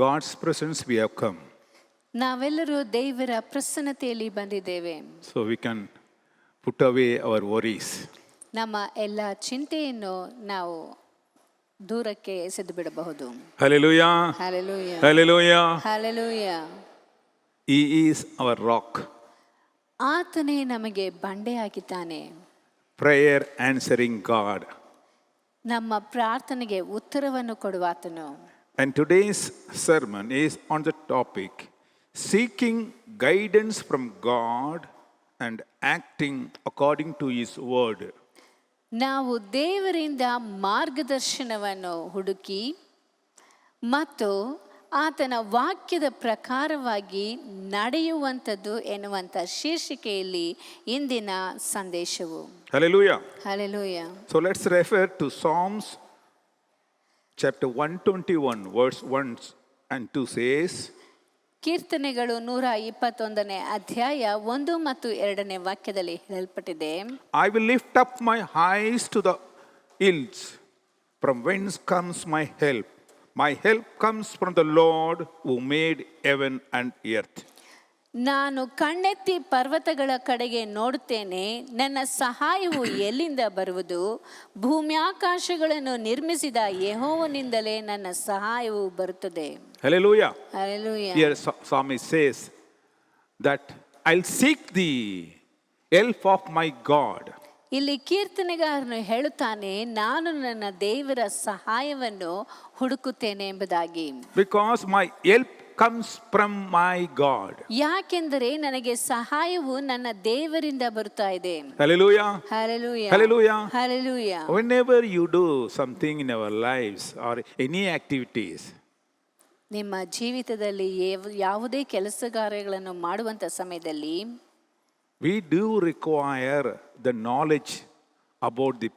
God's presence we have come. ನಾವೆಲ್ಲರೂ ದೇವರ ಪ್ರಸನ್ನತೆಯಲ್ಲಿ ಬಂದಿದ್ದೇವೆ. So we can put away our worries. ನಮ್ಮ ಎಲ್ಲ ಚಿಂತೆಯನ್ನು ನಾವು ದೂರಕ್ಕೆ ಎಸೆದು ಬಿಡಬಹುದು. Hallelujah. Hallelujah. Hallelujah. Hallelujah. He is our rock. ಆತನೇ ನಮಗೆ ಬಂಡೆಯಾಗಿದ್ದಾನೆ. Prayer answering God. ನಮ್ಮ ಪ್ರಾರ್ಥನೆಗೆ ಉತ್ತರವನ್ನು ಕೊಡುವಾತನು. And today's sermon is on the topic seeking guidance from God and acting according to His word. ನಾವು ದೇವರಿಂದ ಮಾರ್ಗದರ್ಶನವನ್ನು ಹುಡುಕಿ ಮತ್ತು ಆತನ ವಾಕ್ಯದ ಪ್ರಕಾರವಾಗಿ ನಡೆಯುವಂಥದ್ದು ಎನ್ನುವಂಥ ಶೀರ್ಷಿಕೆಯಲ್ಲಿ ಇಂದಿನ ಸಂದೇಶವು. Hallelujah. Hallelujah. So let's refer to Psalms chapter 121 verse 1 and 2 says, ಕೀರ್ತನೆಗಳು 121ನೇ ಅಧ್ಯಾಯ 1 ಮತ್ತು 2ನೇ ವಾಕ್ಯದಲ್ಲಿ ಹೇಳಲ್ಪಟ್ಟಿದೆ, I will lift up my eyes to the hills, from whence comes my help. My help comes from the Lord who made heaven and earth. ನಾನು ಕಣ್ಣೆತ್ತಿ ಪರ್ವತಗಳ ಕಡೆಗೆ ನೋಡುತ್ತೇನೆ, ನನ್ನ ಸಹಾಯವು ಎಲ್ಲಿಂದ ಬರುವುದು? ಭೂಮ್ಯಾಕಾಶಗಳನ್ನು ನಿರ್ಮಿಸಿದ ಯೆಹೋವನಿಂದಲೇ ನನ್ನ ಸಹಾಯವು ಬರುತ್ತದೆ. Hallelujah. Hallelujah. Here psalmist says that I'll seek the help of my God. ಇಲ್ಲಿ ಕೀರ್ತನೆಗಾರನು ಹೇಳುತ್ತಾನೆ, ನಾನು ನನ್ನ ದೇವರ ಸಹಾಯವನ್ನು ಹುಡುಕುತ್ತೇನೆ ಎಂಬುದಾಗಿ. Because my help comes from my God. ಯಾಕೆಂದರೆ ನನಗೆ ಸಹಾಯವು ನನ್ನ ದೇವರಿಂದ ಬರುತ್ತಾ ಇದೆ. Hallelujah. Hallelujah. Hallelujah. Hallelujah. Whenever you do something in our lives or any activities, ನಿಮ್ಮ ಜೀವಿತದಲ್ಲಿ ಯಾವುದೇ ಕೆಲಸ ಕಾರ್ಯಗಳನ್ನು ಮಾಡುವಂಥ ಸಮಯದಲ್ಲಿ we do require the knowledge about the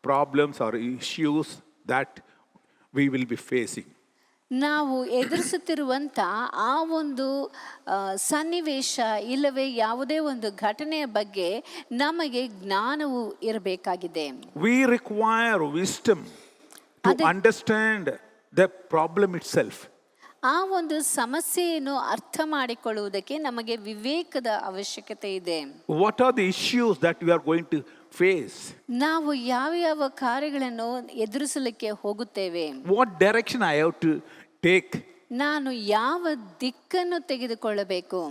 problems or issues that we will be facing. ನಾವು ಎದುರಿಸುತ್ತಿರುವಂಥ ಆ ಒಂದು ಸನ್ನಿವೇಶ ಇಲ್ಲವೇ ಯಾವುದೇ ಒಂದು ಘಟನೆಯ ಬಗ್ಗೆ ನಮಗೆ ಜ್ಞಾನವು ಇರಬೇಕಾಗಿದೆ. We require wisdom to understand the problem itself. ಆ ಒಂದು ಸಮಸ್ಯೆಯನ್ನು ಅರ್ಥ ಮಾಡಿಕೊಳ್ಳುವುದಕ್ಕೆ ನಮಗೆ ವಿವೇಕದ ಅವಶ್ಯಕತೆ ಇದೆ. What are the issues that we are going to face? ನಾವು ಯಾವ ಯಾವ ಕಾರ್ಯಗಳನ್ನು ಎದುರಿಸಲಿಕ್ಕೆ ಹೋಗುತ್ತೇವೆ? What direction I have to take? ನಾನು ಯಾವ ದಿಕ್ಕನ್ನು ತೆಗೆದುಕೊಳ್ಳಬೇಕು?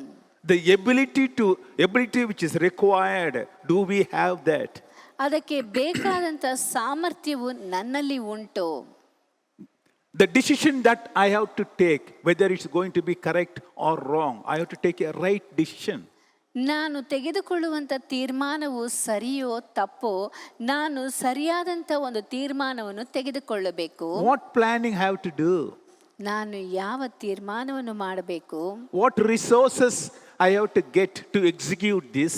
The ability which is required, do we have that? ಅದಕ್ಕೆ ಬೇಕಾದಂಥ ಸಾಮರ್ಥ್ಯವು ನನ್ನಲ್ಲಿ ಉಂಟು. The decision that I have to take, whether it's going to be correct or wrong, I have to take a right decision. ನಾನು ತೆಗೆದುಕೊಳ್ಳುವಂಥ ತೀರ್ಮಾನವು ಸರಿಯೋ ತಪ್ಪೋ, ನಾನು ಸರಿಯಾದಂಥ ಒಂದು ತೀರ್ಮಾನವನ್ನು ತೆಗೆದುಕೊಳ್ಳಬೇಕು. What planning I have to do? ನಾನು ಯಾವ ತೀರ್ಮಾನವನ್ನು ಮಾಡಬೇಕು? What resources I have to get to execute this?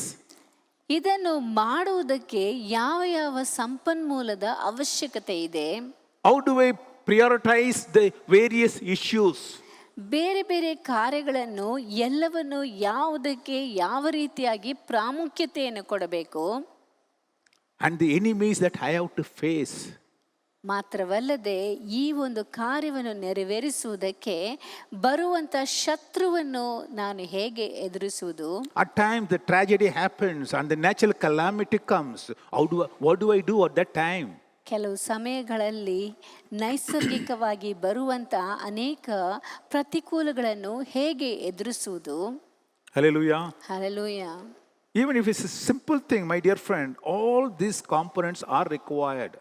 ಇದನ್ನು ಮಾಡುವುದಕ್ಕೆ ಯಾವ ಯಾವ ಸಂಪನ್ಮೂಲದ ಅವಶ್ಯಕತೆ ಇದೆ? How do I prioritize the various issues? ಬೇರೆ ಬೇರೆ ಕಾರ್ಯಗಳನ್ನು ಎಲ್ಲವನ್ನು ಯಾವುದಕ್ಕೆ ಯಾವ ರೀತಿಯಾಗಿ ಪ್ರಾಮುಖ್ಯತೆಯನ್ನು ಕೊಡಬೇಕು? And the enemies that I have to face. ಮಾತ್ರವಲ್ಲದೆ ಈ ಒಂದು ಕಾರ್ಯವನ್ನು ನೆರವೇರಿಸುವುದಕ್ಕೆ ಬರುವಂಥ ಶತ್ರುವನ್ನು ನಾನು ಹೇಗೆ ಎದುರಿಸುವುದು? At times the tragedy happens and the natural calamity comes. What do I do at that time? ಕೆಲವು ಸಮಯಗಳಲ್ಲಿ ನೈಸರ್ಗಿಕವಾಗಿ ಬರುವಂಥ ಅನೇಕ ಪ್ರತಿಕೂಲಗಳನ್ನು ಹೇಗೆ ಎದುರಿಸುವುದು? Hallelujah. Hallelujah. Even if it's a simple thing, my dear friend, all these components are required.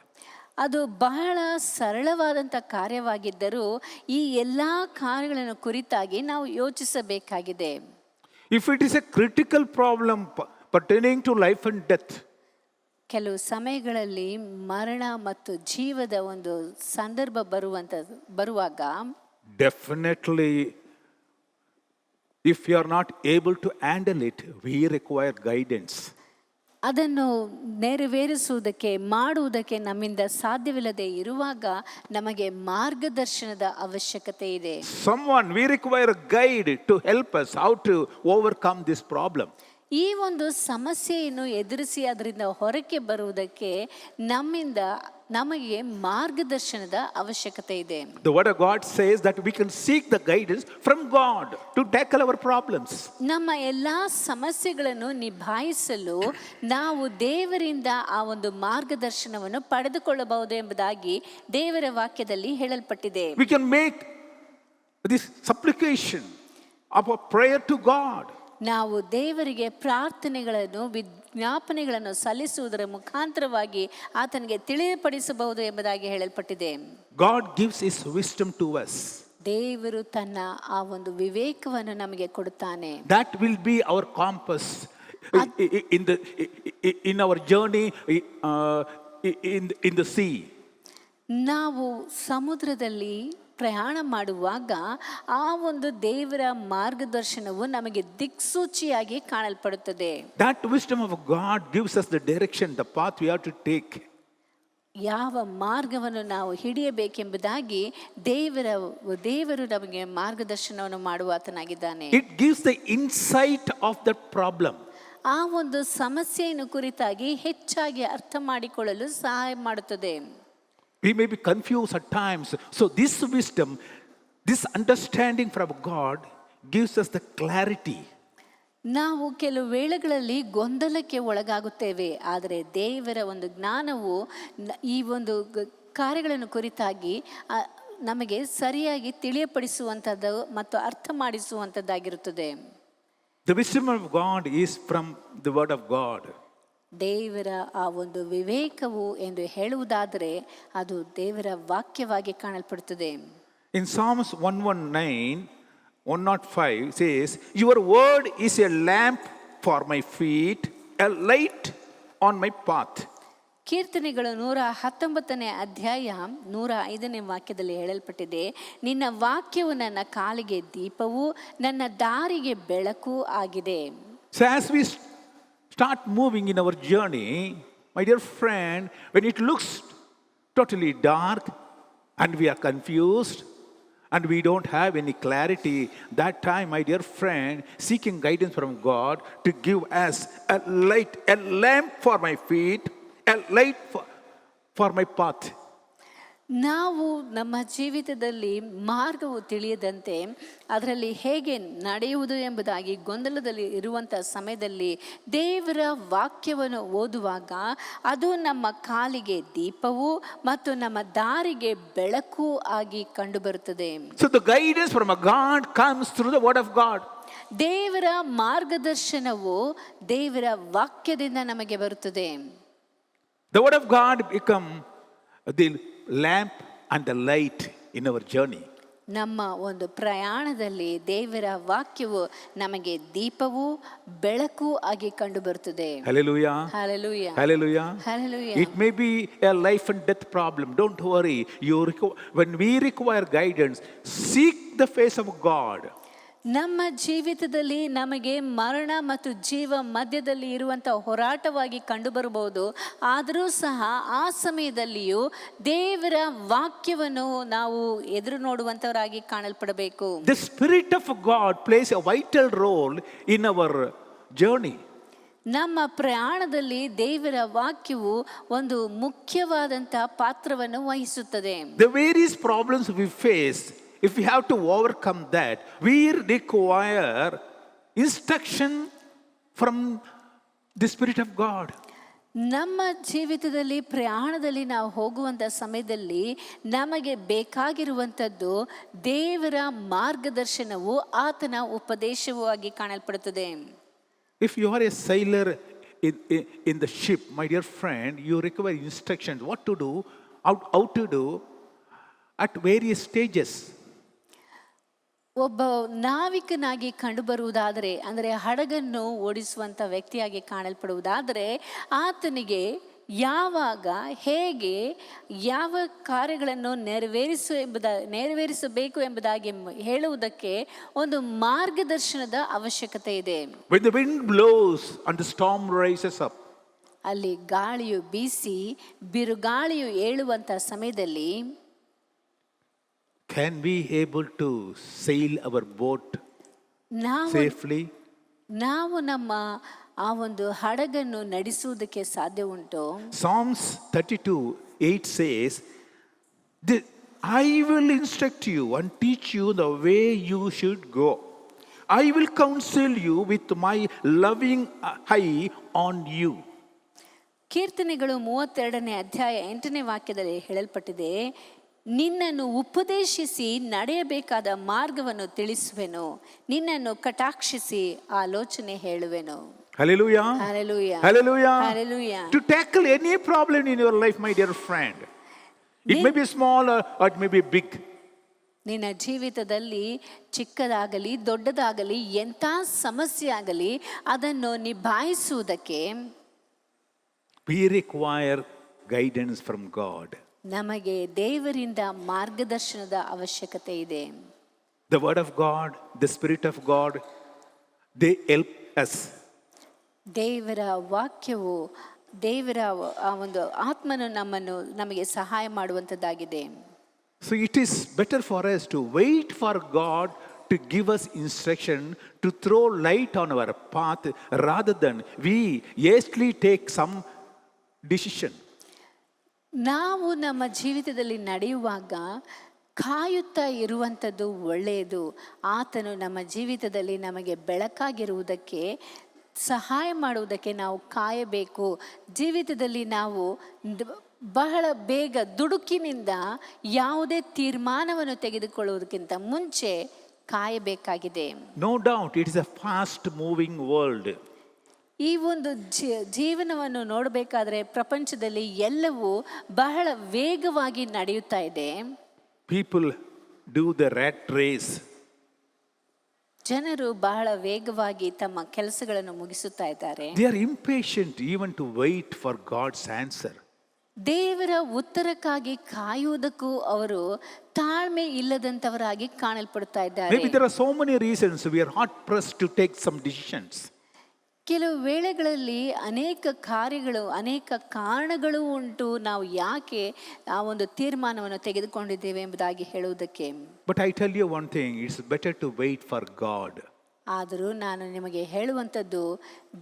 ಅದು ಬಹಳ ಸರಳವಾದಂಥ ಕಾರ್ಯವಾಗಿದ್ದರೂ ಈ ಎಲ್ಲ ಕಾರ್ಯಗಳನ್ನು ಕುರಿತಾಗಿ ನಾವು ಯೋಚಿಸಬೇಕಾಗಿದೆ. If it is a critical problem pertaining to life and death, ಕೆಲವು ಸಮಯಗಳಲ್ಲಿ ಮರಣ ಮತ್ತು ಜೀವದ ಒಂದು ಸಂದರ್ಭ ಬರುವಾಗ definitely if you are not able to handle it, we require guidance. ಅದನ್ನು ನೆರವೇರಿಸುವುದಕ್ಕೆ ಮಾಡುವುದಕ್ಕೆ ನಮ್ಮಿಂದ ಸಾಧ್ಯವಿಲ್ಲದೆ ಇರುವಾಗ ನಮಗೆ ಮಾರ್ಗದರ್ಶನದ ಅವಶ್ಯಕತೆ ಇದೆ. We require a guide to help us how to overcome this problem. ಈ ಒಂದು ಸಮಸ್ಯೆಯನ್ನು ಎದುರಿಸಿ ಅದರಿಂದ ಹೊರಕ್ಕೆ ಬರುವುದಕ್ಕೆ ನಮ್ಮಿಂದ ನಮಗೆ ಮಾರ್ಗದರ್ಶನದ ಅವಶ್ಯಕತೆ ಇದೆ. The word of God says that we can seek the guidance from God to tackle our problems. ನಮ್ಮ ಎಲ್ಲಾ ಸಮಸ್ಯೆಗಳನ್ನು ನಿಭಾಯಿಸಲು ನಾವು ದೇವರಿಂದ ಆ ಒಂದು ಮಾರ್ಗದರ್ಶನವನ್ನು ಪಡೆದುಕೊಳ್ಳಬಹುದು ಎಂಬುದಾಗಿ ದೇವರ ವಾಕ್ಯದಲ್ಲಿ ಹೇಳಲ್ಪಟ್ಟಿದೆ. We can make this supplication of a prayer to God. ನಾವು ದೇವರಿಗೆ ಪ್ರಾರ್ಥನೆಗಳನ್ನು ವಿಜ್ಞಾಪನೆಗಳನ್ನು ಸಲ್ಲಿಸುವುದರ ಮುಖಾಂತರವಾಗಿ ಆತನಿಗೆ ತಿಳಿಯಪಡಿಸಬಹುದು ಎಂಬುದಾಗಿ ಹೇಳಲ್ಪಟ್ಟಿದೆ. God gives his wisdom to us. ದೇವರು ತನ್ನ ಆ ಒಂದು ವಿವೇಕವನ್ನು ನಮಗೆ ಕೊಡುತ್ತಾನೆ. That will be our compass in our journey in the sea. ನಾವು ಸಮುದ್ರದಲ್ಲಿ ಪ್ರಯಾಣ ಮಾಡುವಾಗ ಆ ಒಂದು ದೇವರ ಮಾರ್ಗದರ್ಶನವು ನಮಗೆ ದಿಕ್ಸೂಚಿಯಾಗಿ ಕಾಣಲ್ಪಡುತ್ತದೆ. That wisdom of God gives us the direction, the path we have to take. ಯಾವ ಮಾರ್ಗವನ್ನು ನಾವು ಹಿಡಿಯಬೇಕೆಂಬುದಾಗಿ ದೇವರು ನಮಗೆ ಮಾರ್ಗದರ್ಶನವನ್ನು ಮಾಡುವ ಆತನಾಗಿದ್ದಾನೆ. It gives the insight of that problem. ಆ ಒಂದು ಸಮಸ್ಯೆಯನ್ನು ಕುರಿತಾಗಿ ಹೆಚ್ಚಾಗಿ ಅರ್ಥ ಮಾಡಿಕೊಳ್ಳಲು ಸಹಾಯ ಮಾಡುತ್ತದೆ. We may be confused at times. So this wisdom, this understanding from God gives us the clarity. ನಾವು ಕೆಲವು ವೇಳೆಗಳಲ್ಲಿ ಗೊಂದಲಕ್ಕೆ ಒಳಗಾಗುತ್ತೇವೆ. ಆದರೆ ದೇವರ ಒಂದು ಜ್ಞಾನವು ಈ ಒಂದು ಕಾರ್ಯಗಳನ್ನು ಕುರಿತಾಗಿ ನಮಗೆ ಸರಿಯಾಗಿ ತಿಳಿಯಪಡಿಸುವಂಥದ್ದು ಮತ್ತು ಅರ್ಥ ಮಾಡಿಸುವಂಥದ್ದಾಗಿರುತ್ತದೆ. The wisdom of God is from the word of God. ದೇವರ ಆ ಒಂದು ವಿವೇಕವು ಎಂದು ಹೇಳುವುದಾದರೆ ಅದು ದೇವರ ವಾಕ್ಯವಾಗಿ ಕಾಣಲ್ಪಡುತ್ತದೆ. In Psalms 105 says, your word is a lamp for my feet, a light on my path. ಕೀರ್ತನೆಗಳು 119ನೇ ಅಧ್ಯಾಯ 105ನೇ ವಾಕ್ಯದಲ್ಲಿ ಹೇಳಲ್ಪಟ್ಟಿದೆ, ನಿನ್ನ ವಾಕ್ಯವು ನನ್ನ ಕಾಲಿಗೆ ದೀಪವು ನನ್ನ ದಾರಿಗೆ ಬೆಳಕು ಆಗಿದೆ. So as we start moving in our journey, my dear friend, when it looks totally dark and we are confused and we don't have any clarity, that time, my dear friend, seeking guidance from God to give us a light, a lamp for my feet, a light for my path. ನಾವು ನಮ್ಮ ಜೀವಿತದಲ್ಲಿ ಮಾರ್ಗವು ತಿಳಿಯದಂತೆ ಅದರಲ್ಲಿ ಹೇಗೆ ನಡೆಯುವುದು ಎಂಬುದಾಗಿ ಗೊಂದಲದಲ್ಲಿ ಇರುವಂಥ ಸಮಯದಲ್ಲಿ ದೇವರ ವಾಕ್ಯವನ್ನು ಓದುವಾಗ ಅದು ನಮ್ಮ ಕಾಲಿಗೆ ದೀಪವು ಮತ್ತು ನಮ್ಮ ದಾರಿಗೆ ಬೆಳಕು ಆಗಿ ಕಂಡುಬರುತ್ತದೆ. So the guidance from God comes through the word of God. ದೇವರ ಮಾರ್ಗದರ್ಶನವು ದೇವರ ವಾಕ್ಯದಿಂದ ನಮಗೆ ಬರುತ್ತದೆ. The word of God become the lamp and the light in our journey. ನಮ್ಮ ಒಂದು ಪ್ರಯಾಣದಲ್ಲಿ ದೇವರ ವಾಕ್ಯವು ನಮಗೆ ದೀಪವು ಬೆಳಕು ಆಗಿ ಕಂಡು ಬರುತ್ತದೆ. Hallelujah. Hallelujah. Hallelujah. Hallelujah. It may be a life and death problem. Don't worry. When we require guidance, seek the face of God. ನಮ್ಮ ಜೀವಿತದಲ್ಲಿ ನಮಗೆ ಮರಣ ಮತ್ತು ಜೀವ ಮಧ್ಯದಲ್ಲಿ ಇರುವಂಥ ಹೋರಾಟವಾಗಿ ಕಂಡುಬರಬಹುದು. ಆದರೂ ಸಹ ಆ ಸಮಯದಲ್ಲಿಯೂ ದೇವರ ವಾಕ್ಯವನ್ನು ನಾವು ಎದುರು ನೋಡುವಂಥವರಾಗಿ ಕಾಣಲ್ಪಡಬೇಕು. The Spirit of God plays a vital role in our journey. ನಮ್ಮ ಪ್ರಯಾಣದಲ್ಲಿ ದೇವರ ವಾಕ್ಯವು ಒಂದು ಮುಖ್ಯವಾದಂಥ ಪಾತ್ರವನ್ನು ವಹಿಸುತ್ತದೆ. The various problems we face, if we have to overcome that, we require instruction from the Spirit of God. ನಮ್ಮ ಜೀವಿತದಲ್ಲಿ ಪ್ರಯಾಣದಲ್ಲಿ ನಾವು ಹೋಗುವಂಥ ಸಮಯದಲ್ಲಿ ನಮಗೆ ಬೇಕಾಗಿರುವಂಥದ್ದು ದೇವರ ಮಾರ್ಗದರ್ಶನವು ಆತನ ಉಪದೇಶವೂ ಆಗಿ ಕಾಣಲ್ಪಡುತ್ತದೆ. If you are a sailor in the ship, my dear friend, you require instructions what to do, how to do at various stages. ಒಬ್ಬ ನಾವಿಕನಾಗಿ ಕಂಡುಬರುವುದಾದರೆ, ಅಂದರೆ ಹಡಗನ್ನು ಓಡಿಸುವಂಥ ವ್ಯಕ್ತಿಯಾಗಿ ಕಾಣಲ್ಪಡುವುದಾದರೆ ಆತನಿಗೆ ಯಾವಾಗ ಹೇಗೆ ಯಾವ ಕಾರ್ಯಗಳನ್ನು ನೆರವೇರಿಸಬೇಕು ಎಂಬುದಾಗಿ ಹೇಳುವುದಕ್ಕೆ ಒಂದು ಮಾರ್ಗದರ್ಶನದ ಅವಶ್ಯಕತೆ ಇದೆ. When the wind blows and the storm rises up, ಅಲ್ಲಿ ಗಾಳಿಯು ಬೀಸಿ ಬಿರುಗಾಳಿಯು ಏಳುವಂಥ ಸಮಯದಲ್ಲಿ can we able to sail our boat safely? ನಾವು ನಮ್ಮ ಆ ಒಂದು ಹಡಗನ್ನು ನಡೆಸುವುದಕ್ಕೆ ಸಾಧ್ಯ ಉಂಟು. Psalms 32 8 says, I will instruct you and teach you the way you should go. I will counsel you with my loving eye on you. ಕೀರ್ತನೆಗಳು 32ನೇ ಅಧ್ಯಾಯ 8ನೇ ವಾಕ್ಯದಲ್ಲಿ ಹೇಳಲ್ಪಟ್ಟಿದೆ, ನಿನ್ನನ್ನು ಉಪದೇಶಿಸಿ ನಡೆಯಬೇಕಾದ ಮಾರ್ಗವನ್ನು ತಿಳಿಸುವೆನು, ನಿನ್ನನ್ನು ಕಟಾಕ್ಷಿಸಿ ಆಲೋಚನೆ ಹೇಳುವೆನು. Hallelujah. Hallelujah. Hallelujah. Hallelujah. To tackle any problem in your life, my dear friend, it may be small or it may be big. ನಿನ್ನ ಜೀವಿತದಲ್ಲಿ ಚಿಕ್ಕದಾಗಲಿ ದೊಡ್ಡದಾಗಲಿ ಎಂಥ ಸಮಸ್ಯೆ ಆಗಲಿ ಅದನ್ನು ನಿಭಾಯಿಸುವುದಕ್ಕೆ We require guidance from God. ನಮಗೆ ದೇವರಿಂದ ಮಾರ್ಗದರ್ಶನದ ಅವಶ್ಯಕತೆ ಇದೆ. The word of God, the Spirit of God, they help us. ದೇವರ ವಾಕ್ಯವು, ದೇವರ ಆ ಒಂದು ಆತ್ಮನು ನಮಗೆ ಸಹಾಯ ಮಾಡುವಂಥದ್ದಾಗಿದೆ. So it is better for us to wait for God to give us instruction, to throw light on our path, rather than we hastily take some decision. ನಾವು ನಮ್ಮ ಜೀವಿತದಲ್ಲಿ ನಡೆಯುವಾಗ ಕಾಯುತ್ತಾ ಇರುವಂಥದ್ದು ಒಳ್ಳೆಯದು. ಆತನು ನಮ್ಮ ಜೀವಿತದಲ್ಲಿ ನಮಗೆ ಬೆಳಕಾಗಿರುವುದಕ್ಕೆ, ಸಹಾಯ ಮಾಡುವುದಕ್ಕೆ ನಾವು ಕಾಯಬೇಕು. ಜೀವಿತದಲ್ಲಿ ನಾವು ಬಹಳ ಬೇಗ ದುಡುಕಿನಿಂದ ಯಾವುದೇ ತೀರ್ಮಾನವನ್ನು ತೆಗೆದುಕೊಳ್ಳುವುದಕ್ಕಿಂತ ಮುಂಚೆ ಕಾಯಬೇಕಾಗಿದೆ. No doubt it is a fast moving world. ಈ ಒಂದು ಜೀವನವನ್ನು ನೋಡಬೇಕಾದ್ರೆ ಪ್ರಪಂಚದಲ್ಲಿ ಎಲ್ಲವೂ ಬಹಳ ವೇಗವಾಗಿ ನಡೆಯುತ್ತಾ ಇದೆ. People do the rat race. ಜನರು ಬಹಳ ವೇಗವಾಗಿ ತಮ್ಮ ಕೆಲಸಗಳನ್ನು ಮುಗಿಸುತ್ತಾ ಇದ್ದಾರೆ. They are impatient even to wait for God's answer. ದೇವರ ಉತ್ತರಕ್ಕಾಗಿ ಕಾಯುವುದಕ್ಕೂ ಅವರು ತಾಳ್ಮೆ ಇಲ್ಲದಂತವರಾಗಿ ಕಾಣಲ್ಪಡುತ್ತಾ ಇದ್ದಾರೆ. Maybe there are so many reasons we are hard pressed to take some decisions. ಕೆಲವು ವೇಳೆಗಳಲ್ಲಿ ಅನೇಕ ಕಾರ್ಯಗಳು, ಅನೇಕ ಕಾರಣಗಳು ಉಂಟು ನಾವು ಯಾಕೆ ಆ ಒಂದು ತೀರ್ಮಾನವನ್ನು ತೆಗೆದುಕೊಂಡಿದ್ದೇವೆ ಎಂಬುದಾಗಿ ಹೇಳುವುದಕ್ಕೆ. But I tell you one thing, it's better to wait for God. ಆದರೂ ನಾನು ನಿಮಗೆ ಹೇಳುವಂಥದ್ದು,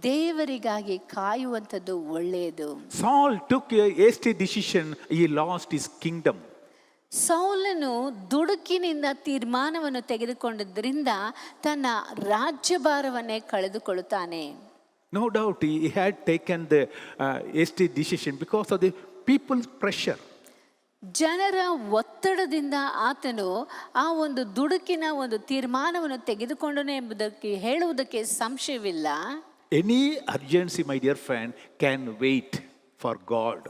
ದೇವರಿಗಾಗಿ ಕಾಯುವಂಥದ್ದು ಒಳ್ಳೆಯದು. Saul took a hasty decision, he lost his kingdom. ಸೌಲನು ದುಡುಕಿನಿಂದ ತೀರ್ಮಾನವನ್ನು ತೆಗೆದುಕೊಂಡದ್ರಿಂದ ತನ್ನ ರಾಜ್ಯಭಾರವನ್ನೇ ಕಳೆದುಕೊಳ್ಳುತ್ತಾನೆ. No doubt he had taken the hasty decision because of the people's pressure. ಜನರ ಒತ್ತಡದಿಂದ ಆತನು ಆ ಒಂದು ದುಡುಕಿನ ಒಂದು ತೀರ್ಮಾನವನ್ನು ತೆಗೆದುಕೊಂಡನು ಎಂಬುದಕ್ಕೆ ಹೇಳುವುದಕ್ಕೆ ಸಂಶಯವಿಲ್ಲ. Any urgency, my dear friend, can wait for God.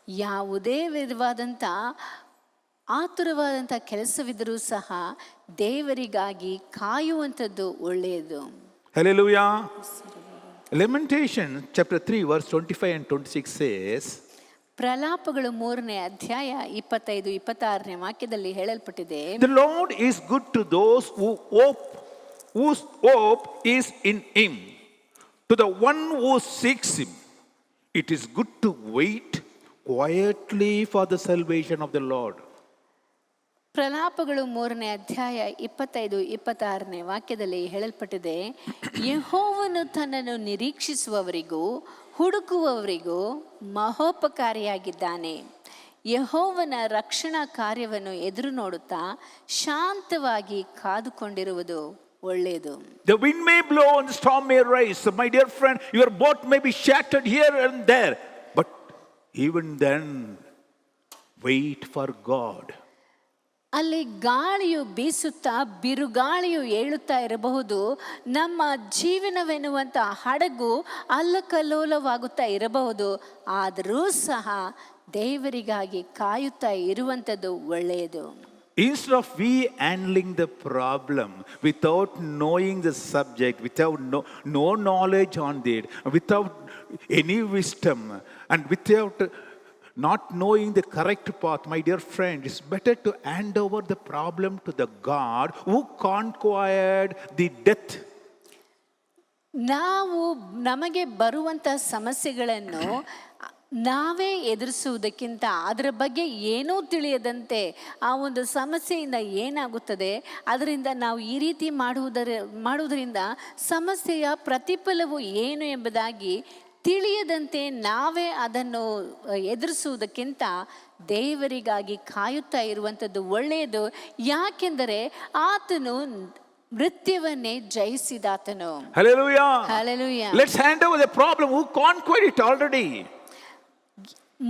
ಯಾವುದೇ ವಿಧವಾದಂಥ ಆತುರವಾದಂಥ ಕೆಲಸವಿದ್ದರೂ ಸಹ ದೇವರಿಗಾಗಿ ಕಾಯುವಂಥದ್ದು ಒಳ್ಳೆಯದು. Hallelujah. Lamentation chapter 3 verse 25 and 26 says, ಪ್ರಲಾಪಗಳು 3ನೇ ಅಧ್ಯಾಯ 25-26ನೇ ವಾಕ್ಯದಲ್ಲಿ ಹೇಳಲ್ಪಟ್ಟಿದೆ, The Lord is good to those whose hope is in Him, to the one who seeks Him. It is good to wait quietly for the salvation of the Lord. ಪ್ರಲಾಪಗಳು 3ನೇ ಅಧ್ಯಾಯ 25-26ನೇ ವಾಕ್ಯದಲ್ಲಿ ಹೇಳಲ್ಪಟ್ಟಿದೆ, ಯೆಹೋವನು ತನ್ನನ್ನು ನಿರೀಕ್ಷಿಸುವವರಿಗೂ ಹುಡುಕುವವರಿಗೂ ಮಹೋಪಕಾರಿಯಾಗಿದ್ದಾನೆ. ಯೆಹೋವನ ರಕ್ಷಣಾ ಕಾರ್ಯವನ್ನು ಎದುರು ನೋಡುತ್ತಾ ಶಾಂತವಾಗಿ ಕಾದುಕೊಂಡಿರುವುದು ಒಳ್ಳೆಯದು. The wind may blow and the storm may rise. My dear friend, your boat may be shattered here and there. But even then, wait for God. ಅಲ್ಲಿ ಗಾಳಿಯು ಬೀಸುತ್ತಾ ಬಿರುಗಾಳಿಯು ಏಳುತ್ತಾ ಇರಬಹುದು, ನಮ್ಮ ಜೀವನವೆನ್ನುವಂಥ ಹಡಗು ಅಲ್ಲಕಲ್ಲೋಲವಾಗುತ್ತಾ ಇರಬಹುದು. ಆದರೂ ಸಹ ದೇವರಿಗಾಗಿ ಕಾಯುತ್ತಾ ಇರುವಂಥದ್ದು ಒಳ್ಳೆಯದು. Instead of we handling the problem without knowing the subject, without no knowledge on it, without any wisdom, and without not knowing the correct path, my dear friend, it's better to hand over the problem to the God who conquered the death. ನಾವು ನಮಗೆ ಬರುವಂಥ ಸಮಸ್ಯೆಗಳನ್ನು ನಾವೇ ಎದುರಿಸುವುದಕ್ಕಿಂತ ಅದರ ಬಗ್ಗೆ ಏನೂ ತಿಳಿಯದಂತೆ ಆ ಒಂದು ಸಮಸ್ಯೆಯಿಂದ ಏನಾಗುತ್ತದೆ, ಅದರಿಂದ ನಾವು ಈ ರೀತಿ ಮಾಡುವುದರಿಂದ ಸಮಸ್ಯೆಯ ಪ್ರತಿಫಲವು ಏನು ಎಂಬುದಾಗಿ ತಿಳಿಯದಂತೆ ನಾವೇ ಅದನ್ನು ಎದುರಿಸುವುದಕ್ಕಿಂತ ದೇವರಿಗಾಗಿ ಕಾಯುತ್ತಾ ಇರುವಂಥದ್ದು ಒಳ್ಳೆಯದು. ಯಾಕೆಂದರೆ ಆತನು ಮೃತ್ಯುವನ್ನೇ ಜಯಿಸಿದಾತನು. Hallelujah. Hallelujah. Let's hand over the problem. Who conquered it already?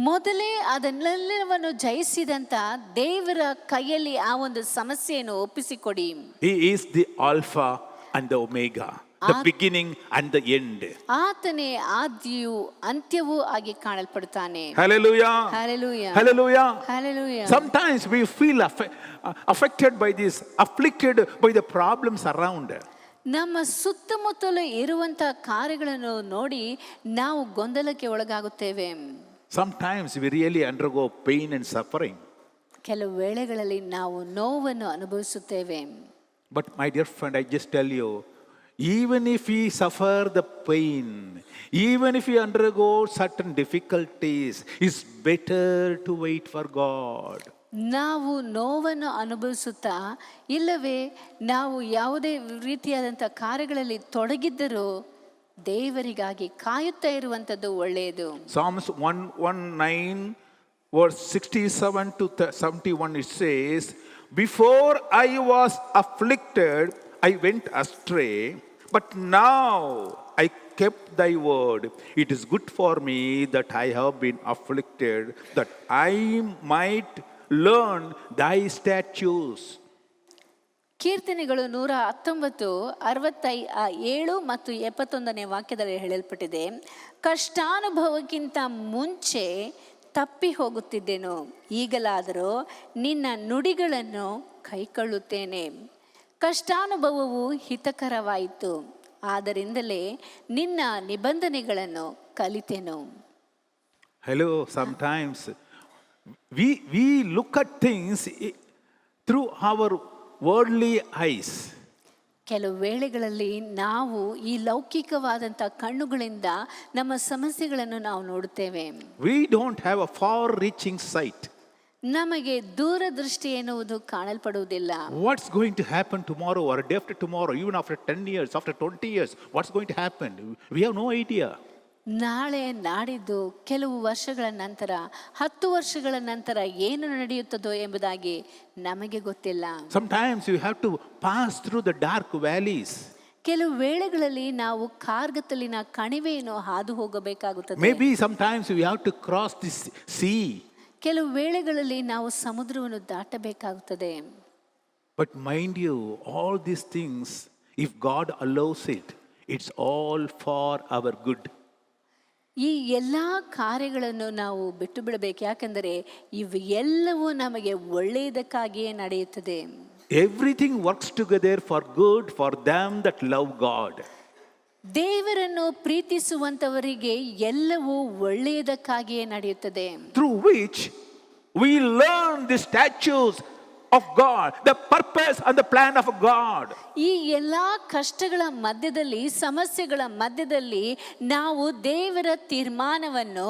ಮೊದಲೇ ಅದನ್ನೆಲ್ಲವನ್ನು ಜಯಿಸಿದಂತ ದೇವರ ಕೈಯಲ್ಲಿ ಆ ಒಂದು ಸಮಸ್ಯೆಯನ್ನು ಒಪ್ಪಿಸಿಕೊಡಿ. He is the Alpha and the Omega, the beginning and the end. ಆತನೇ ಆದಿಯೂ ಅಂತ್ಯವೂ ಆಗಿ ಕಾಣಲ್ಪಡುತ್ತಾನೆ. Hallelujah. Hallelujah. Hallelujah. Hallelujah. Sometimes we feel affected by this, afflicted by the problems around. ನಮ್ಮ ಸುತ್ತಮುತ್ತಲು ಇರುವಂತಹ ಕಾರ್ಯಗಳನ್ನು ನೋಡಿ ನಾವು ಗೊಂದಲಕ್ಕೆ ಒಳಗಾಗುತ್ತೇವೆ. Sometimes we really undergo pain and suffering. ಕೆಲವು ವೇಳೆಗಳಲ್ಲಿ ನಾವು ನೋವನ್ನು ಅನುಭವಿಸುತ್ತೇವೆ. But my dear friend, I just tell you, even if we suffer the pain, even if we undergo certain difficulties, it's better to wait for God. ನಾವು ನೋವನ್ನು ಅನುಭವಿಸುತ್ತಾ ಇಲ್ಲವೇ ನಾವು ಯಾವುದೇ ರೀತಿಯಾದಂಥ ಕಾರ್ಯಗಳಲ್ಲಿ ತೊಡಗಿದ್ದರೂ ದೇವರಿಗಾಗಿ ಕಾಯುತ್ತಾ ಇರುವಂಥದ್ದು ಒಳ್ಳೆಯದು. Psalms 119 verse 67 to 71 it says, before I was afflicted I went astray, but now I kept thy word. It is good for me that I have been afflicted, that I might learn thy statutes. ಕೀರ್ತನೆಗಳು 119:67 ಮತ್ತು 71 ವಾಕ್ಯದಲ್ಲಿ ಹೇಳಲ್ಪಟ್ಟಿದೆ, ಕಷ್ಟಾನುಭವಕ್ಕಿಂತ ಮುಂಚೆ ತಪ್ಪಿ ಹೋಗುತ್ತಿದ್ದೆನು, ಈಗಲಾದರೂ ನಿನ್ನ ನುಡಿಗಳನ್ನು ಕೈಕೊಳ್ಳುತ್ತೇನೆ. ಕಷ್ಟಾನುಭವವು ಹಿತಕರವಾಯಿತು, ಆದ್ದರಿಂದಲೇ ನಿನ್ನ ನಿಬಂಧನೆಗಳನ್ನು ಕಲಿತೆನು. Hello, sometimes we look at things through our worldly eyes. ಕೆಲವು ವೇಳೆಗಳಲ್ಲಿ ನಾವು ಈ ಲೌಕಿಕವಾದಂಥ ಕಣ್ಣುಗಳಿಂದ ನಮ್ಮ ಸಮಸ್ಯೆಗಳನ್ನು ನಾವು ನೋಡುತ್ತೇವೆ. We don't have a far reaching sight. ನಮಗೆ ದೂರದೃಷ್ಟಿ ಎನ್ನುವುದು ಕಾಣಲ್ಪಡುವುದಿಲ್ಲ. What's going to happen tomorrow or day after tomorrow, even after 10 years, after 20 years, what's going to happen? We have no idea. ನಾಳೆ ನಾಡಿದ್ದು ಕೆಲವು ವರ್ಷಗಳ ನಂತರ 10 ವರ್ಷಗಳ ನಂತರ ಏನು ನಡೆಯುತ್ತದೋ ಎಂಬುದಾಗಿ ನಮಗೆ ಗೊತ್ತಿಲ್ಲ. Sometimes you have to pass through the dark valleys. ಕೆಲವು ವೇಳೆಗಳಲ್ಲಿ ನಾವು ಕಾರ್ಗತ್ತಲಿನ ಕಣಿವೆಯನ್ನು ಹಾದು ಹೋಗಬೇಕಾಗುತ್ತದೆ. Maybe sometimes we have to cross this sea. ಕೆಲವು ವೇಳೆಗಳಲ್ಲಿ ನಾವು ಸಮುದ್ರವನ್ನು ದಾಟಬೇಕಾಗುತ್ತದೆ. But mind you, all these things, if God allows it, it's all for our good. ಈ ಎಲ್ಲ ಕಾರ್ಯಗಳನ್ನು ನಾವು ಬಿಟ್ಟು ಬಿಡಬೇಕು. ಯಾಕೆಂದರೆ ಇವು ಎಲ್ಲವೂ ನಮಗೆ ಒಳ್ಳೆಯದಕ್ಕಾಗಿಯೇ ನಡೆಯುತ್ತದೆ. Everything works together for good for them that love God. ದೇವರನ್ನು ಪ್ರೀತಿಸುವಂತವರಿಗೆ ಎಲ್ಲವೂ ಒಳ್ಳೆಯದಕ್ಕಾಗಿಯೇ ನಡೆಯುತ್ತದೆ. Through which we learn the statutes of God, the purpose and the plan of God. ಈ ಎಲ್ಲ ಕಷ್ಟಗಳ ಮಧ್ಯದಲ್ಲಿ, ಸಮಸ್ಯೆಗಳ ಮಧ್ಯದಲ್ಲಿ ನಾವು ದೇವರ ತೀರ್ಮಾನವನ್ನು,